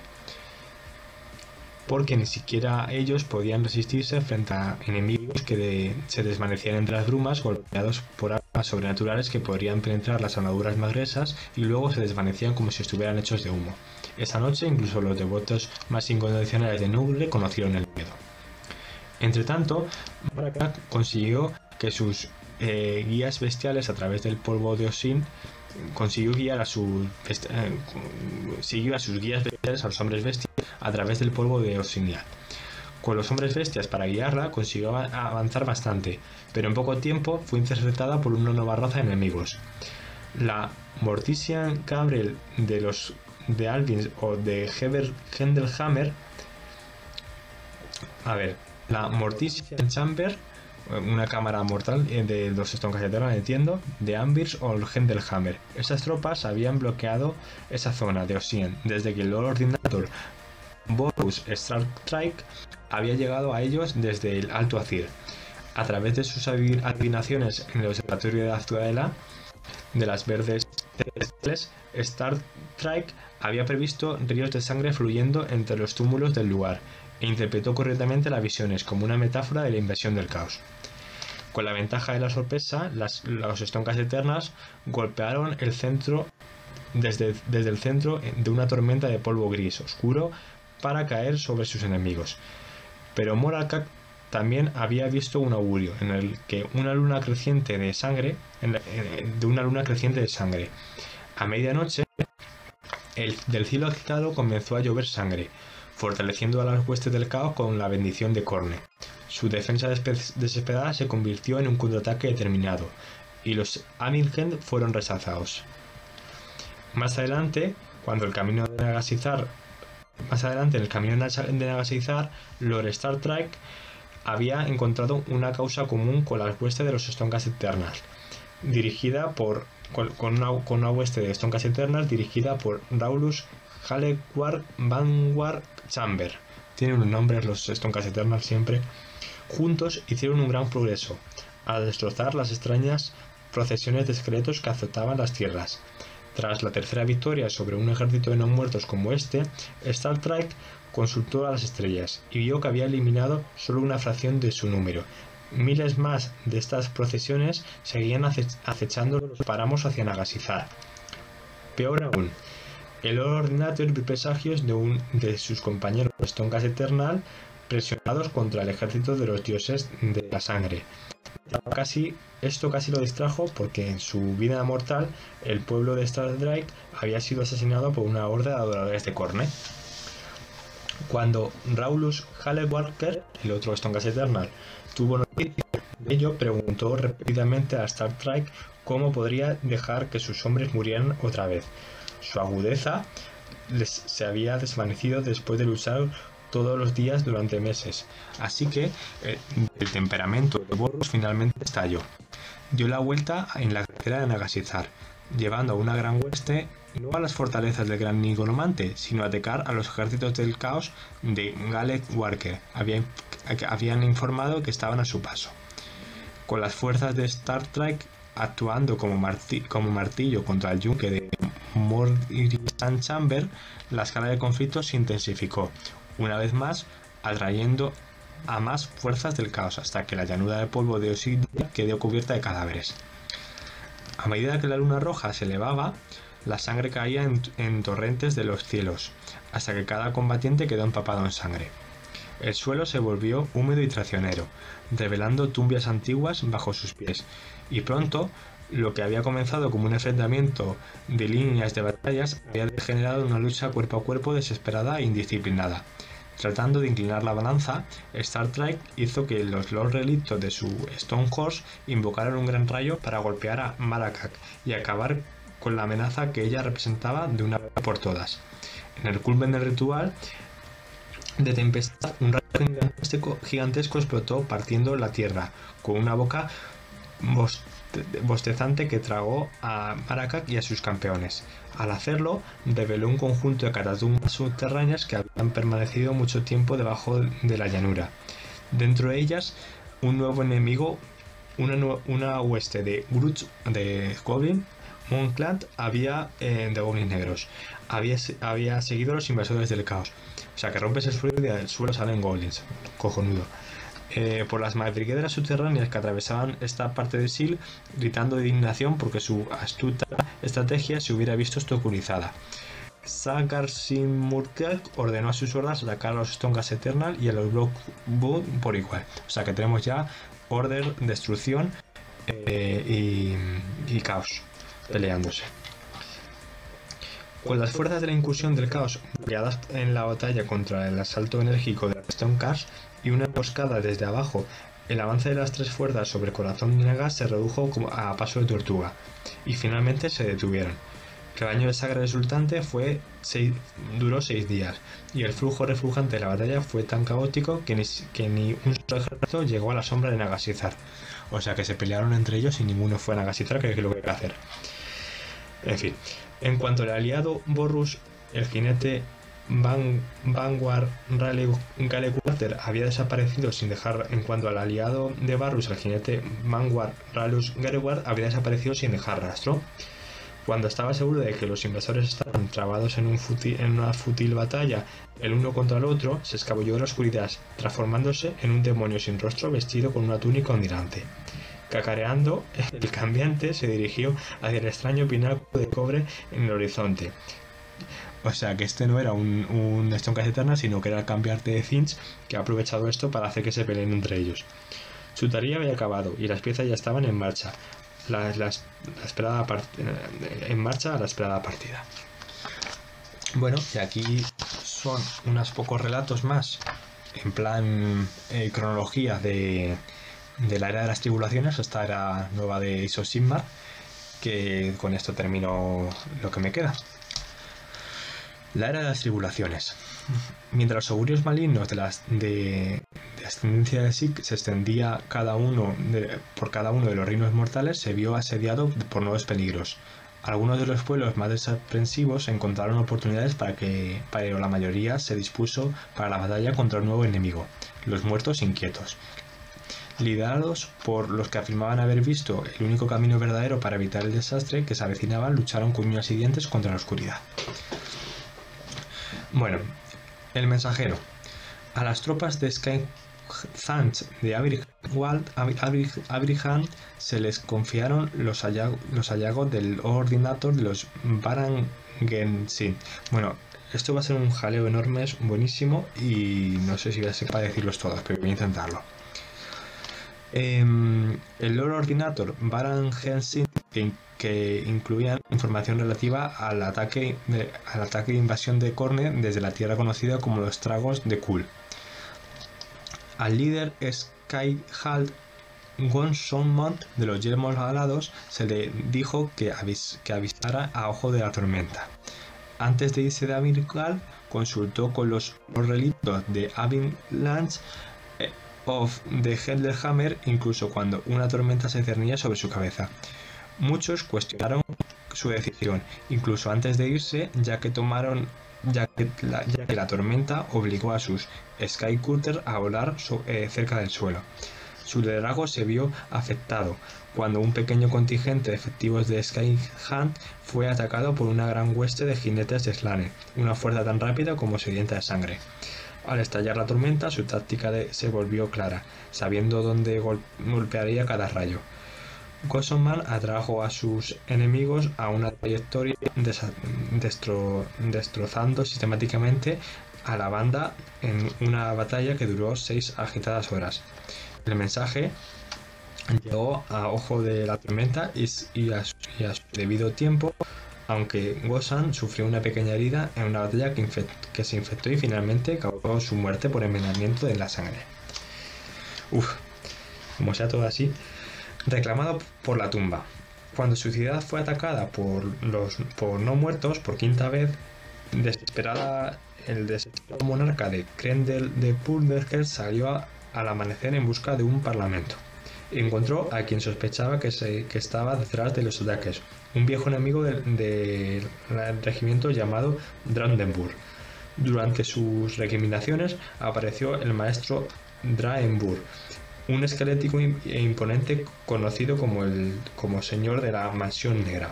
porque ni siquiera ellos podían resistirse frente a enemigos que se desvanecían entre las brumas, golpeados por armas sobrenaturales que podrían penetrar las armaduras más gruesas y luego se desvanecían como si estuvieran hechos de humo. Esa noche incluso los devotos más incondicionales de Nurgle conocieron el miedo. Entretanto, Maracas consiguió que sus guías bestiales a través del polvo de Osin siguió a sus guías bestiales, a los hombres bestias, a través del polvo de Osinial. Con los hombres bestias para guiarla consiguió avanzar bastante, pero en poco tiempo fue interceptada por una nueva raza de enemigos. La Mortician Cabrel de Albins o de Hendelhammer A ver, la Mortician Chamber, una cámara mortal de los Stonecaster Eternal, entiendo, de Anvirs o el Hendelhammer. Estas tropas habían bloqueado esa zona de Ossian desde que el Lord Ordinator Borus Starstrike había llegado a ellos desde el Alto Azir. A través de sus adivinaciones en el observatorio de la Ciudadela de las Verdes Celestiales, Starstrike había previsto ríos de sangre fluyendo entre los túmulos del lugar e interpretó correctamente las visiones como una metáfora de la invasión del caos. Con la ventaja de la sorpresa, los Stonecaster Eternals golpearon el centro desde el centro de una tormenta de polvo gris oscuro para caer sobre sus enemigos. Pero Moralkak también había visto un augurio en el que una luna creciente de sangre, A medianoche, del cielo agitado comenzó a llover sangre, fortaleciendo a las huestes del caos con la bendición de Khorne. Su defensa desesperada se convirtió en un contraataque determinado, y los Anilgend fueron rechazados. Más adelante, en el camino de Nagasizar, Lord Starstrike había encontrado una causa común con las huestes de los Stonecaster Eternals, con una hueste de Stonecaster Eternals dirigida por Raulus Halleward Vanguard Chamber. Tienen unos nombres los Stonecaster Eternals siempre. Juntos hicieron un gran progreso al destrozar las extrañas procesiones de esqueletos que azotaban las tierras. Tras la tercera victoria sobre un ejército de no muertos como este, Starstrike consultó a las estrellas y vio que había eliminado solo una fracción de su número. Miles más de estas procesiones seguían acechando los páramos hacia Nagasizar. Peor aún, el Lord Ordinator vio presagios de sus compañeros Stonecaster Eternal presionados contra el ejército de los dioses de la sangre. Esto casi lo distrajo porque en su vida mortal el pueblo de Starstrike había sido asesinado por una horda de adoradores de Khorne. Cuando Raulus Hallewalker, el otro Stonecaster Eternal, tuvo noticia de ello, preguntó repetidamente a Starstrike cómo podría dejar que sus hombres murieran otra vez. Su agudeza se había desvanecido después de luchar todos los días durante meses, así que el temperamento de Borus finalmente estalló. Dio la vuelta en la carretera de Nagasizar, llevando a una gran hueste no a las fortalezas del gran nigromante, sino a atacar a los ejércitos del caos de Galek Walker. Habían informado que estaban a su paso. Con las fuerzas de Starstrike actuando como martillo contra el yunque de Mortician Chamber, la escala de conflicto se intensificó, una vez más atrayendo a más fuerzas del caos hasta que la llanura de polvo de Ossidia quedó cubierta de cadáveres. A medida que la luna roja se elevaba, la sangre caía en torrentes de los cielos, hasta que cada combatiente quedó empapado en sangre. El suelo se volvió húmedo y traicionero, revelando tumbias antiguas bajo sus pies, y pronto lo que había comenzado como un enfrentamiento de líneas de batallas había degenerado en una lucha cuerpo a cuerpo desesperada e indisciplinada. Tratando de inclinar la balanza, Starstrike hizo que los Lord Relictos de su Stonehorse invocaran un gran rayo para golpear a Moralkak y acabar con la amenaza que ella representaba de una vez por todas. En el culmen del ritual de tempestad, un rayo gigantesco explotó partiendo la tierra, con una boca bostezante que tragó a Moralkak y a sus campeones. Al hacerlo, reveló un conjunto de catatumbas subterráneas que habían permanecido mucho tiempo debajo de la llanura. Dentro de ellas, un nuevo enemigo, una hueste de Goblin Moonclad de goblins negros. Había seguido a los invasores del caos. O sea, que rompes el suelo y del suelo salen goblins. Cojonudo. Por las madrigueras subterráneas que atravesaban esta parte de Sil, gritando de indignación porque su astuta estrategia se hubiera visto obstaculizada. Sagar-Sin-Murkak ordenó a sus hordas atacar a los Stonecaster Eternal y a los Blackwood por igual. O sea que tenemos ya Order, destrucción y caos peleándose. Con las fuerzas de la incursión del caos aliadas en la batalla contra el asalto enérgico de las Stonecars y una emboscada desde abajo, el avance de las tres fuerzas sobre Corazón de Nagas se redujo a paso de tortuga y finalmente se detuvieron. El baño de sangre resultante duró 6 días, y el flujo reflujante de la batalla fue tan caótico que ni un solo ejército llegó a la sombra de Nagasizar. O sea que se pelearon entre ellos y ninguno fue a Nagasizar, que es lo que hay que hacer. En fin, en cuanto al aliado Borrus, el jinete Vanguard Galewater había desaparecido sin dejar. En cuanto al aliado de Varus, el jinete Vanguard Galewater había desaparecido sin dejar rastro. Cuando estaba seguro de que los invasores estaban trabados en una fútil batalla el uno contra el otro, se escabulló de la oscuridad, transformándose en un demonio sin rostro vestido con una túnica ondeante. Cacareando, el cambiante se dirigió hacia el extraño pináculo de cobre en el horizonte. O sea que este no era un Stormcast Eterna, sino que era el cambiante de Finch, que ha aprovechado esto para hacer que se peleen entre ellos. Su tarea había acabado y las piezas ya estaban en marcha. La esperada partida. Bueno, y aquí son unos pocos relatos más, en plan cronología de la era de las tribulaciones, esta era nueva de Age of Sigmar, que con esto termino lo que me queda. La era de las tribulaciones. Mientras los augurios malignos de ascendencia de Sith se extendía por cada uno de los reinos mortales, se vio asediado por nuevos peligros. Algunos de los pueblos más desaprensivos encontraron oportunidades pero la mayoría se dispuso para la batalla contra un nuevo enemigo, los muertos inquietos. Liderados por los que afirmaban haber visto el único camino verdadero para evitar el desastre que se avecinaba, lucharon con uñas y dientes contra la oscuridad. Bueno, el mensajero. A las tropas de Skythant de Abraham se les confiaron los hallazgos del Ordinator de los Varangensin. Bueno, esto va a ser un jaleo enorme, es buenísimo, y no sé si voy a ser para decirlos todos, pero voy a intentarlo. El Lord Ordinator Varangensin, que incluía información relativa al ataque de invasión de Khorne desde la tierra conocida como los Tragos de Kul. Al líder Skyhald Gonsonmont de los Yelmos Alados se le dijo que avisara a Ojo de la Tormenta. Antes de irse de Amirkal, consultó con los relictos de Avalanche of the Helderhammer, incluso cuando una tormenta se cernía sobre su cabeza. Muchos cuestionaron su decisión, incluso antes de irse, ya que la tormenta obligó a sus Skycutters a volar cerca del suelo. Su liderazgo se vio afectado cuando un pequeño contingente de efectivos de Skyhunt fue atacado por una gran hueste de jinetes de Slane, una fuerza tan rápida como sedienta de sangre. Al estallar la tormenta, su táctica se volvió clara, sabiendo dónde golpearía cada rayo. Gossaman atrajo a sus enemigos a una trayectoria destrozando sistemáticamente a la banda en una batalla que duró 6 agitadas horas. El mensaje llegó a Ojo de la Tormenta y a su debido tiempo, aunque Gossan sufrió una pequeña herida en una batalla que se infectó y finalmente causó su muerte por envenenamiento de la sangre. Como sea todo así. Reclamado por la tumba. Cuando su ciudad fue atacada por no muertos por quinta vez, desesperada, el desesperado monarca de Krendel de Pulverger salió al amanecer en busca de un parlamento. Encontró a quien sospechaba que estaba detrás de los ataques, un viejo enemigo del regimiento llamado Brandenburg. Durante sus recriminaciones apareció el maestro Draenburg, un esquelético e imponente conocido como señor de la Mansión Negra.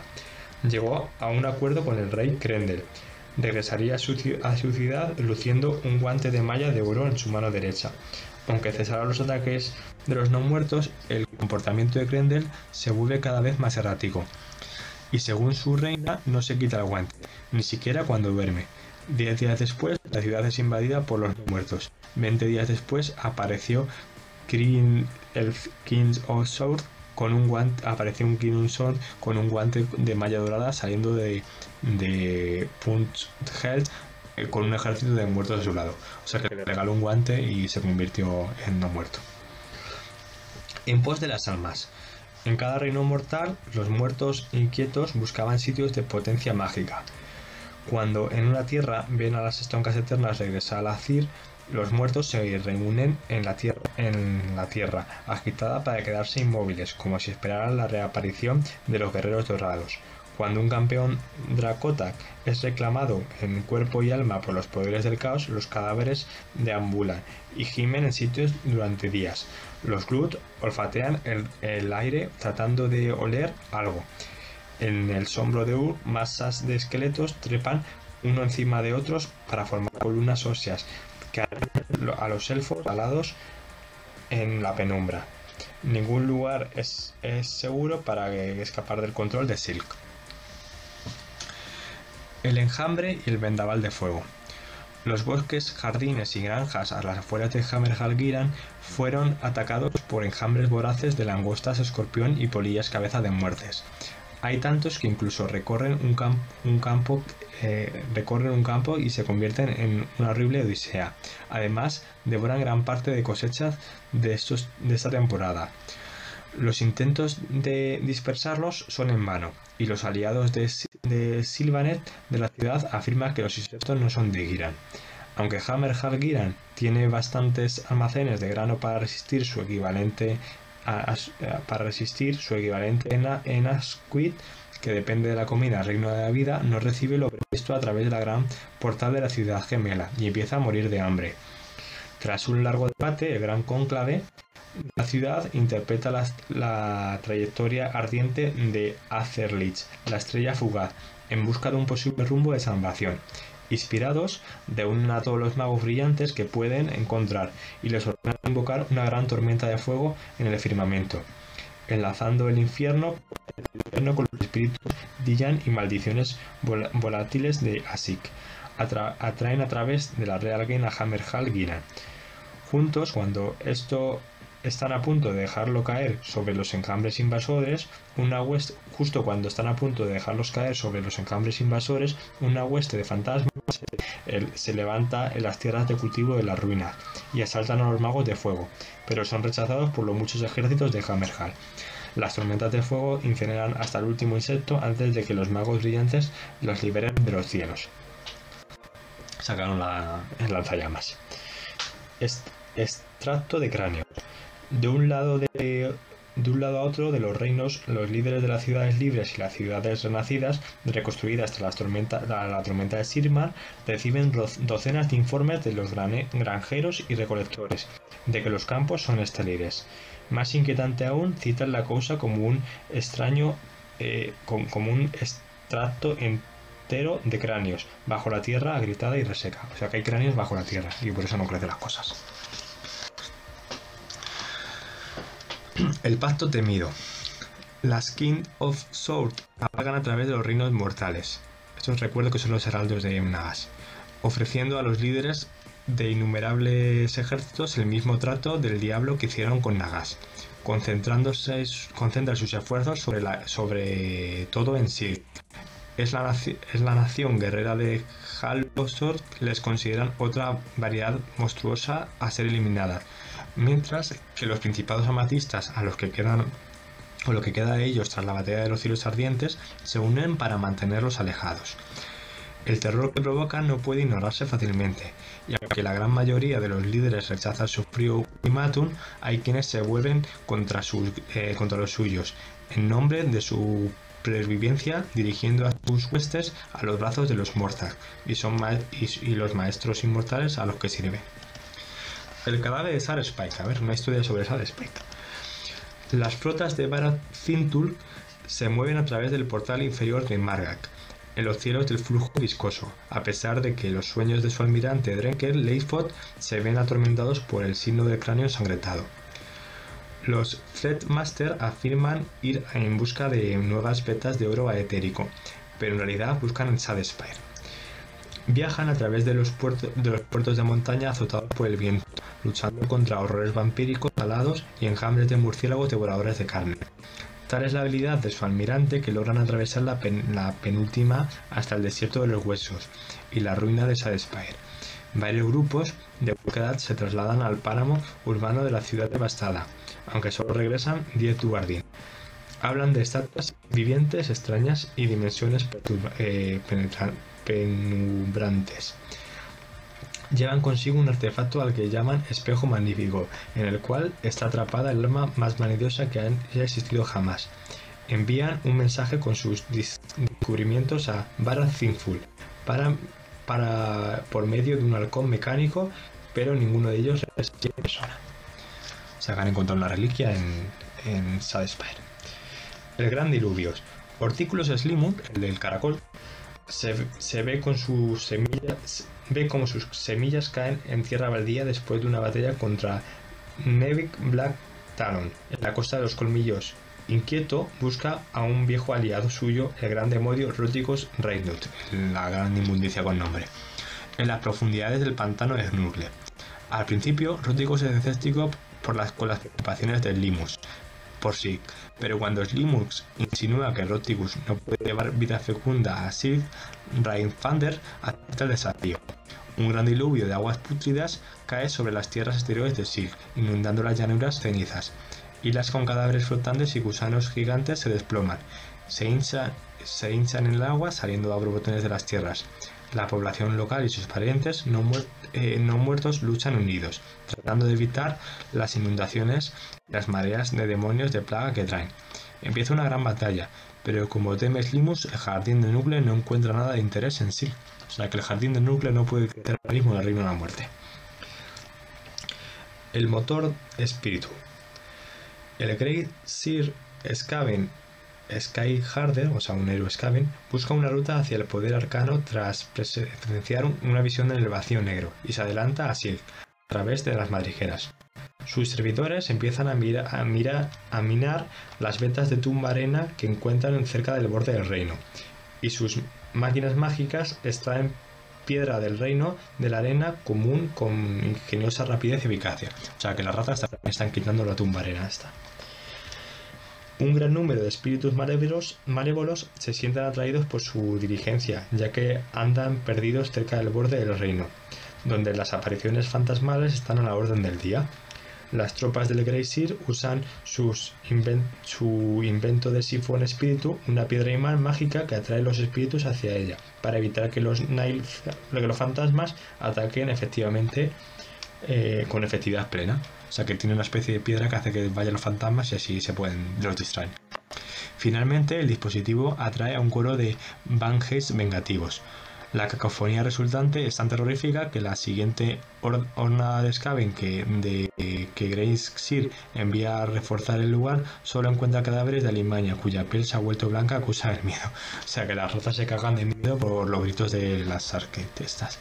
Llegó a un acuerdo con el rey Krendel. Regresaría a su ciudad luciendo un guante de malla de oro en su mano derecha. Aunque cesaron los ataques de los no muertos, el comportamiento de Krendel se vuelve cada vez más errático. Y según su reina, no se quita el guante, ni siquiera cuando duerme. 10 días después, la ciudad es invadida por los no muertos. 20 días después apareció el King of Sword con un guante, apareció un King of Sword con un guante de malla dorada saliendo de Punch Hell con un ejército de muertos a su lado. O sea que le regaló un guante y se convirtió en no muerto. En pos de las almas. En cada reino mortal, los muertos inquietos buscaban sitios de potencia mágica. Cuando en una tierra ven a las estoncas eternas regresar al Azyr, los muertos se reúnen en la tierra, agitada para quedarse inmóviles, como si esperaran la reaparición de los guerreros dorados. Cuando un campeón Dracotac es reclamado en cuerpo y alma por los poderes del caos, los cadáveres deambulan y gimen en sitios durante días. Los Glut olfatean el aire tratando de oler algo. En el sombro de Ur, masas de esqueletos trepan uno encima de otros para formar columnas óseas que atraen a los elfos alados en la penumbra. Ningún lugar es seguro para escapar del control de Silk. El enjambre y el vendaval de fuego. Los bosques, jardines y granjas a las afueras de Hammerhal Giran fueron atacados por enjambres voraces de langostas, escorpión y polillas cabeza de muertes. Hay tantos que incluso recorren un campo y se convierten en una horrible odisea. Además, devoran gran parte de cosechas de esta temporada. Los intentos de dispersarlos son en vano, y los aliados de Sylvanet de la ciudad afirman que los insectos no son de Giran. Aunque Hammerhal Giran tiene bastantes almacenes de grano para resistir su equivalente en Asquith, que depende de la comida Reino de la Vida, no recibe lo previsto a través de la gran portal de la ciudad gemela y empieza a morir de hambre. Tras un largo debate, el gran cónclave de la ciudad interpreta la trayectoria ardiente de Aetherlich, la estrella fugaz, en busca de un posible rumbo de salvación. Inspirados, reúnen a todos los magos brillantes que pueden encontrar y les ordenan invocar una gran tormenta de fuego en el firmamento, enlazando el infierno con los espíritus Dillan y maldiciones volátiles de Asik. Atraen a través de la Real Gain a Hammerhal Giran. Juntos, cuando están a punto de dejarlo caer sobre los enjambres invasores, una hueste de fantasmas se levanta en las tierras de cultivo de las ruinas y asaltan a los magos de fuego, pero son rechazados por los muchos ejércitos de Hammerhal. Las tormentas de fuego incineran hasta el último insecto antes de que los magos brillantes los liberen de los cielos. Sacaron el lanzallamas. Extracto de cráneos. De un lado a otro de los reinos, los líderes de las ciudades libres y las ciudades renacidas, reconstruidas tras la tormenta de Sirmar, reciben docenas de informes de los granjeros y recolectores de que los campos son estériles. Más inquietante aún, citan la causa como un extracto entero de cráneos bajo la tierra agrietada y reseca. O sea que hay cráneos bajo la tierra y por eso no crecen las cosas. El pacto temido. Las King of Sword apagan a través de los reinos mortales. Estos recuerdo que son los heraldos de Nagas, ofreciendo a los líderes de innumerables ejércitos el mismo trato del diablo que hicieron con Nagas, concentran sus esfuerzos sobre todo en sí. Es la nación guerrera de Halbosor que les consideran otra variedad monstruosa a ser eliminada, mientras que los principados amatistas a los que quedan o lo que queda de ellos tras la batalla de los cielos ardientes se unen para mantenerlos alejados. El terror que provocan no puede ignorarse fácilmente, y aunque la gran mayoría de los líderes rechazan su frío ultimátum, hay quienes se vuelven contra los suyos, en nombre de su supervivencia, dirigiendo a sus huestes a los brazos de los Mortag y los maestros inmortales a los que sirve. El cadáver de Sarspike. A ver, una historia sobre Sarspike. Las flotas de Barath Fintul se mueven a través del portal inferior de Margak, en los cielos del flujo viscoso, a pesar de que los sueños de su almirante Drenker Leifot se ven atormentados por el signo del cráneo ensangrentado. Los Threadmaster afirman ir en busca de nuevas vetas de oro etérico, pero en realidad buscan el Shadespire. Viajan a través de los puertos de montaña azotados por el viento, luchando contra horrores vampíricos alados y enjambres de murciélagos devoradores de carne. Tal es la habilidad de su almirante que logran atravesar la penúltima hasta el desierto de los huesos y la ruina de Shadespire. Varios grupos de búsqueda se trasladan al páramo urbano de la ciudad devastada, aunque solo regresan 10 Duardin. Hablan de estatuas vivientes extrañas y dimensiones penumbrantes. Llevan consigo un artefacto al que llaman espejo magnífico, en el cual está atrapada el alma más vanidosa que haya existido jamás. Envían un mensaje con sus descubrimientos a Barad Thinful por medio de un halcón mecánico, pero ninguno de ellos resiste en persona. Se han encontrado una reliquia en Shadespire. El gran diluvio. Hortículos Slimund, el del caracol, se ve como sus semillas caen en tierra baldía después de una batalla contra Nevik Black Talon en la costa de los colmillos. Inquieto, busca a un viejo aliado suyo, el gran demonio Rúticos Reynut, la gran inmundicia con nombre, en las profundidades del pantano de Snurgle. Al principio, Rúticos es escéptico con las preocupaciones del Limus por sí, pero cuando Slimux insinúa que Rúticos no puede llevar vida fecunda a Sith, Rainfander acepta el desafío. Un gran diluvio de aguas pútridas cae sobre las tierras exteriores de Sith, inundando las llanuras cenizas. Islas con cadáveres flotantes y gusanos gigantes se desploman, se hinchan en el agua saliendo a borbotones de las tierras. La población local y sus parientes no muertos luchan unidos, tratando de evitar las inundaciones y las mareas de demonios de plaga que traen. Empieza una gran batalla, pero como teme Slimus, el jardín de Nurgle no encuentra nada de interés en sí. O sea que el jardín de Nurgle no puede crecer ahora mismo en el Reino de la Muerte. El motor espíritu. El Great Sir Skaven Skyharder, o sea un héroe Skaven, busca una ruta hacia el poder arcano tras presenciar una visión del vacío negro y se adelanta a Sith a través de las madrigueras. Sus servidores empiezan a minar las vetas de tumba arena que encuentran cerca del borde del reino, y sus máquinas mágicas extraen piedra del reino de la arena común con ingeniosa rapidez y eficacia. O sea que las ratas están quitando la tumba arena esta. Un gran número de espíritus malévolos se sienten atraídos por su diligencia, ya que andan perdidos cerca del borde del reino, donde las apariciones fantasmales están a la orden del día. Las tropas del Grey Sir usan su invento de sifón espíritu, una piedra imán mágica que atrae los espíritus hacia ella, para evitar que los fantasmas ataquen efectivamente con efectividad plena. O sea que tiene una especie de piedra que hace que vayan los fantasmas y así los distraen. Finalmente, el dispositivo atrae a un coro de Bangeis vengativos. La cacofonía resultante es tan terrorífica que la siguiente hornada de Skaven que Grey Sir envía a reforzar el lugar solo encuentra cadáveres de Alimaña, cuya piel se ha vuelto blanca a causa del miedo. O sea que las ratas se cagan de miedo por los gritos de las arquitectas.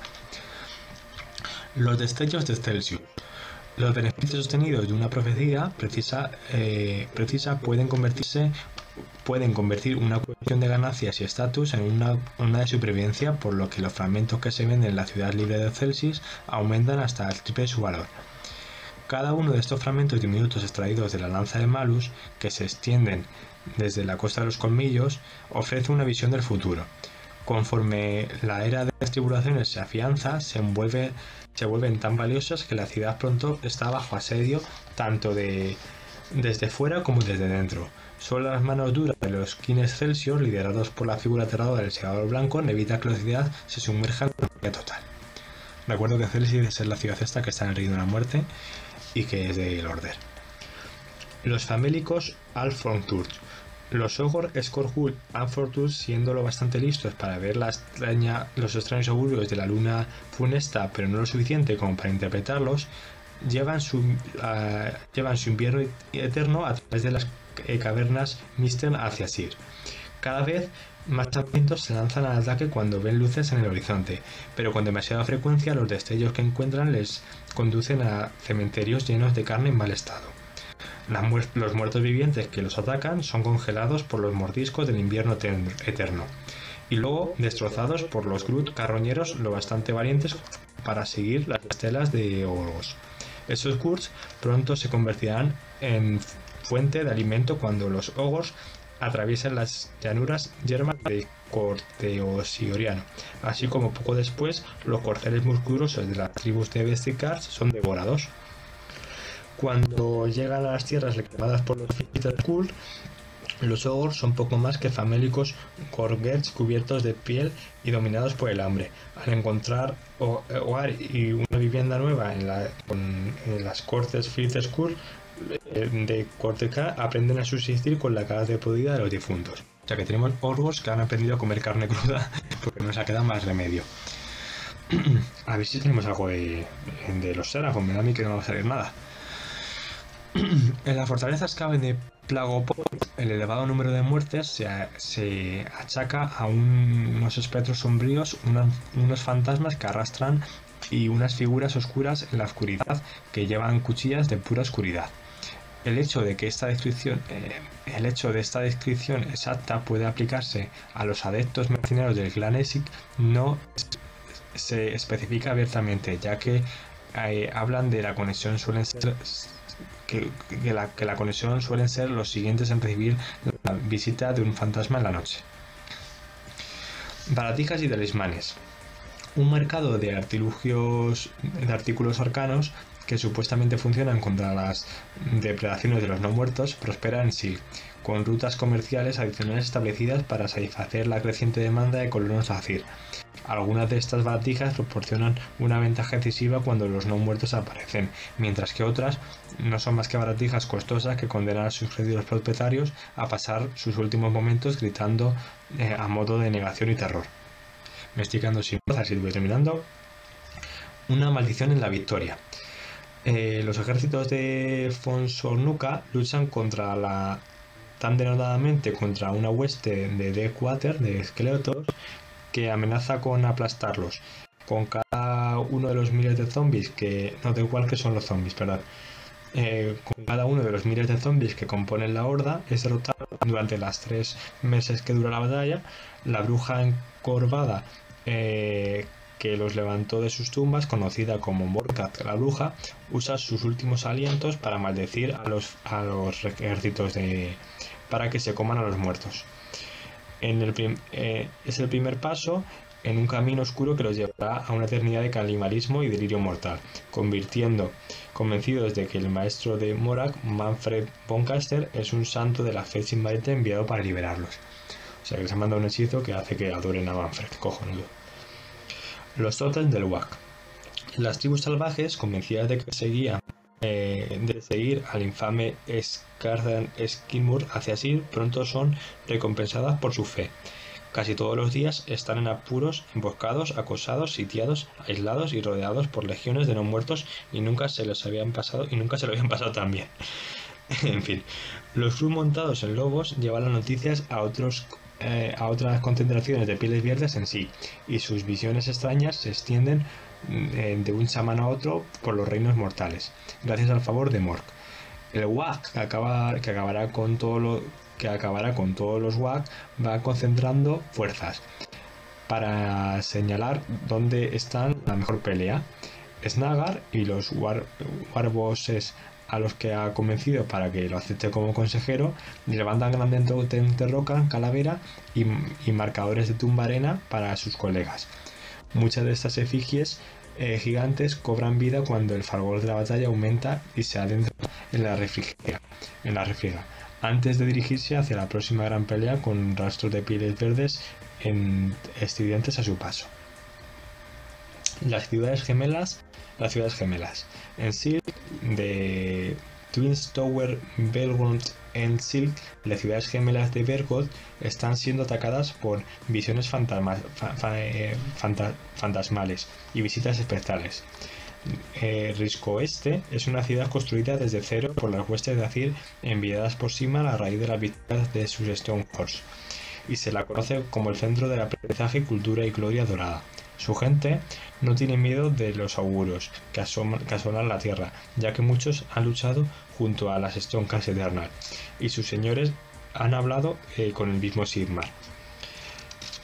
Los destellos de Excelsior. Los beneficios obtenidos de una profecía precisa pueden convertir una cuestión de ganancias y estatus en una de supervivencia, por lo que los fragmentos que se venden en la ciudad libre de Celsis aumentan hasta el triple de su valor. Cada uno de estos fragmentos diminutos extraídos de la lanza de Malus, que se extienden desde la costa de los colmillos, ofrece una visión del futuro. Conforme la era de las tribulaciones se afianza, se vuelven tan valiosas que la ciudad pronto está bajo asedio tanto desde fuera como desde dentro. Solo las manos duras de los King Excelsior, liderados por la figura aterradora del segador blanco, evita que la ciudad se sumerja en la miseria total. Recuerdo que Celsius es la ciudad esta que está en el Reino de la Muerte y que es del Order. Los famélicos Alfortur. Los Ogor Skorhul Alfortur, siendo lo bastante listos para ver los extraños augurios de la luna funesta, pero no lo suficiente como para interpretarlos, llevan su invierno eterno a través de las cavernas Mistern hacia Sir. Cada vez más hambrientos se lanzan al ataque cuando ven luces en el horizonte, pero con demasiada frecuencia los destellos que encuentran les conducen a cementerios llenos de carne en mal estado. Los muertos vivientes que los atacan son congelados por los mordiscos del invierno eterno, y luego destrozados por los Groot carroñeros lo bastante valientes para seguir las estelas de ogros. Esos Groots pronto se convertirán en fuente de alimento cuando los ogros atraviesen las llanuras yermas de Corteosioriano, así como poco después los corceles musculosos de las tribus de Vesticars son devorados. Cuando llegan a las tierras reclamadas por los Fighter Cult, Los ogros son poco más que famélicos gorgets cubiertos de piel y dominados por el hambre. Al encontrar hogar y una vivienda nueva en las cortes Fitzscourt de Corteca, aprenden a subsistir con la carne podrida de los difuntos. O sea que tenemos orcos que han aprendido a comer carne cruda porque no les ha quedado más remedio. A ver si tenemos algo de los Serafon, me da a mí que no va a salir nada. En las fortalezas caben de Plagopor, el elevado número de muertes se achaca a unos espectros sombríos, unos fantasmas que arrastran y unas figuras oscuras en la oscuridad que llevan cuchillas de pura oscuridad. El hecho de esta descripción exacta puede aplicarse a los adeptos mercenarios del clan Esik no se especifica abiertamente, ya que hablan de la conexión suelen ser la conexión suelen ser los siguientes en recibir la visita de un fantasma en la noche. Baratijas y talismanes. Un mercado de artilugios, de artículos arcanos que supuestamente funcionan contra las depredaciones de los no muertos prospera en Silk, con rutas comerciales adicionales establecidas para satisfacer la creciente demanda de colonos Azir. Algunas de estas baratijas proporcionan una ventaja decisiva cuando los no muertos aparecen, mientras que otras no son más que baratijas costosas que condenan a sus queridos propietarios a pasar sus últimos momentos gritando a modo de negación y terror. Me estoy quedando sin voz, así voy terminando. Una maldición en la victoria. Los ejércitos de Fonsornuka luchan tan denodadamente contra una hueste de Deathwater, de esqueletos, que amenaza con aplastarlos. Con cada uno de los miles de zombies no da igual que son los zombies, perdón. Con cada uno de los miles de zombies que componen la horda es derrotado durante los 3 meses que dura la batalla. La bruja encorvada que los levantó de sus tumbas, conocida como Morkat la bruja, usa sus últimos alientos para maldecir a los ejércitos para que se coman a los muertos. Es el primer paso en un camino oscuro que los llevará a una eternidad de canibalismo y delirio mortal, convencidos de que el maestro de Morak, Manfred von Caster, es un santo de la fe sin maldita enviado para liberarlos. O sea que les ha mandado un hechizo que hace que adoren a Manfred, cojonudo. Los tótems del Wak. Las tribus salvajes, convencidas de que de seguir al infame Skardan Skilmur hacia Sir, pronto son recompensadas por su fe. Casi todos los días están en apuros, emboscados, acosados, sitiados, aislados y rodeados por legiones de no muertos y nunca se lo habían pasado tan bien. En fin, los Krug montados en lobos llevan las noticias a otras concentraciones de pieles verdes en sí, y sus visiones extrañas se extienden de un chamán a otro por los reinos mortales, gracias al favor de Mork. El Wak, que acabará con todos los Wak, va concentrando fuerzas para señalar dónde están la mejor pelea. Snagar y los Warbosses a los que ha convencido para que lo acepte como consejero, levantan grandes tótems de roca, calavera y marcadores de tumba arena para sus colegas. Muchas de estas efigies gigantes cobran vida cuando el fragor de la batalla aumenta y se adentra en la refriega, antes de dirigirse hacia la próxima gran pelea con rastros de pieles verdes estridentes a su paso. Las ciudades gemelas. En Silk, de Twins Tower, Belgrund en Silk, las ciudades gemelas de Bergoth están siendo atacadas por visiones fantasmales y visitas espectrales. Risco Oeste es una ciudad construida desde cero por las huestes de Azir enviadas por Sigmar a raíz de las victorias de sus Stoneforge, y se la conoce como el centro del aprendizaje, cultura y gloria dorada. Su gente no tiene miedo de los auguros que asolan la tierra, ya que muchos han luchado junto a las Stonecast Eternal, y sus señores han hablado con el mismo Sigmar.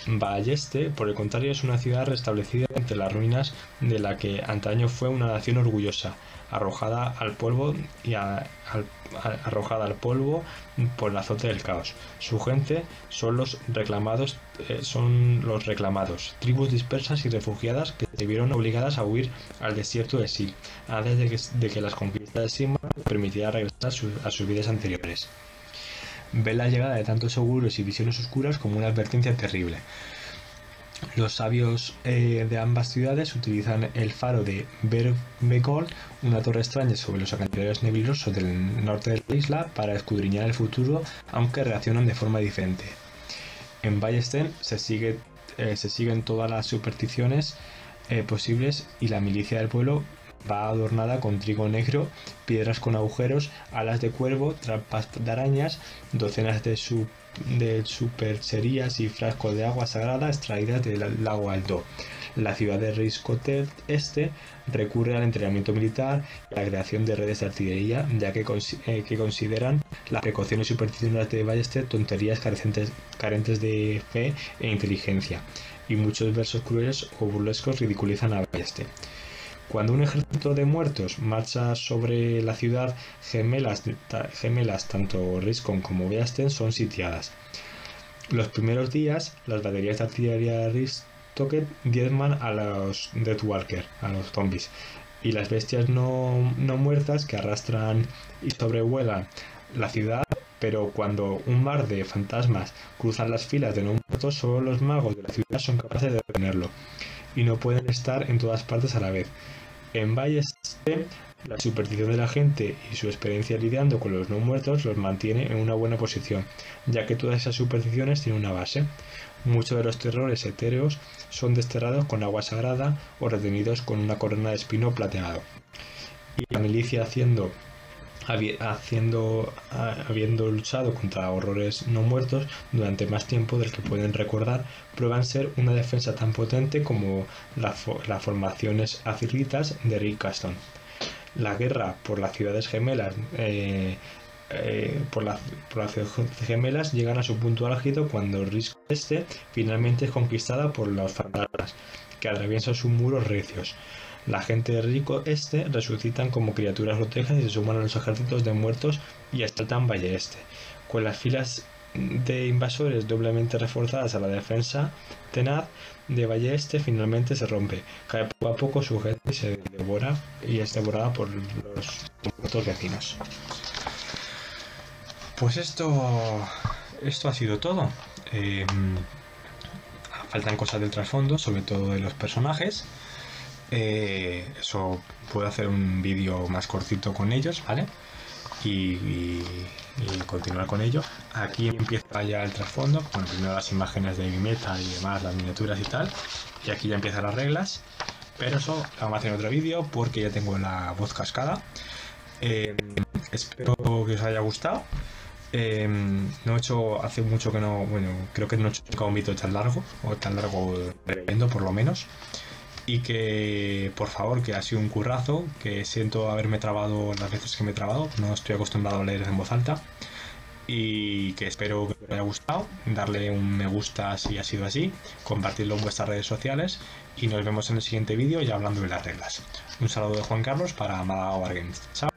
Balleste, por el contrario, es una ciudad restablecida entre las ruinas de la que antaño fue una nación orgullosa, arrojada al polvo por el azote del caos. Su gente son los reclamados, tribus dispersas y refugiadas que se vieron obligadas a huir al desierto de Sil, antes de que las conquistas de Sigmar permitieran regresar a sus vidas anteriores. ven la llegada de tantos seguros y visiones oscuras como una advertencia terrible. Los sabios de ambas ciudades utilizan el faro de Berbegol, una torre extraña sobre los acantilados nebulosos del norte de la isla, para escudriñar el futuro, aunque reaccionan de forma diferente. En Ballester se siguen todas las supersticiones posibles y la milicia del pueblo va adornada con trigo negro, piedras con agujeros, alas de cuervo, trampas de arañas, docenas de supercherías y frascos de agua sagrada extraídas del lago Alto. La ciudad de Riscotet Este recurre al entrenamiento militar y a la creación de redes de artillería, ya que consideran las precauciones supersticiones de Ballester tonterías carentes de fe e inteligencia, y muchos versos crueles o burlescos ridiculizan a Ballester. Cuando un ejército de muertos marcha sobre la ciudad, gemelas tanto Riscon como Beasten son sitiadas. Los primeros días, las baterías de artillería de Ristocket diezman a los Deathwalker, a los zombies, y las bestias no muertas que arrastran y sobrevuelan la ciudad, pero cuando un mar de fantasmas cruzan las filas de no muertos, solo los magos de la ciudad son capaces de detenerlo, y no pueden estar en todas partes a la vez. En Ballester, la superstición de la gente y su experiencia lidiando con los no muertos los mantiene en una buena posición, ya que todas esas supersticiones tienen una base. Muchos de los terrores etéreos son desterrados con agua sagrada o retenidos con una corona de espino plateado. Y la milicia habiendo luchado contra horrores no muertos durante más tiempo del que pueden recordar, prueban ser una defensa tan potente como las formaciones aziritas de Rick Caston. La guerra por las ciudades gemelas llegan a su punto álgido cuando Risk Este finalmente es conquistada por los fantasmas, que atraviesan sus muros recios. La gente de Rico Este resucitan como criaturas grotescas y se suman a los ejércitos de muertos y asaltan Valle Este. Con las filas de invasores doblemente reforzadas a la defensa tenaz de Valle Este finalmente se rompe, cae poco a poco su gente y se devora y es devorada por los muertos vecinos. Pues esto ha sido todo. Faltan cosas del trasfondo, sobre todo de los personajes. Eso puedo hacer un vídeo más cortito con ellos, ¿vale? Y continuar con ello. Aquí empieza ya el trasfondo, bueno, primero las imágenes de Meta y demás, las miniaturas y tal, y aquí ya empiezan las reglas, pero eso lo vamos a hacer en otro vídeo porque ya tengo la voz cascada. Espero que os haya gustado. No he hecho, hace mucho que no, bueno, creo que no he hecho un vídeo tan largo leyendo por lo menos. Y que, por favor, que ha sido un currazo, que siento haberme trabado las veces que me he trabado, no estoy acostumbrado a leer en voz alta, y que espero que os haya gustado, darle un me gusta si ha sido así, compartirlo en vuestras redes sociales, y nos vemos en el siguiente vídeo ya hablando de las reglas. Un saludo de Juan Carlos para Málaga Wargames. Chao.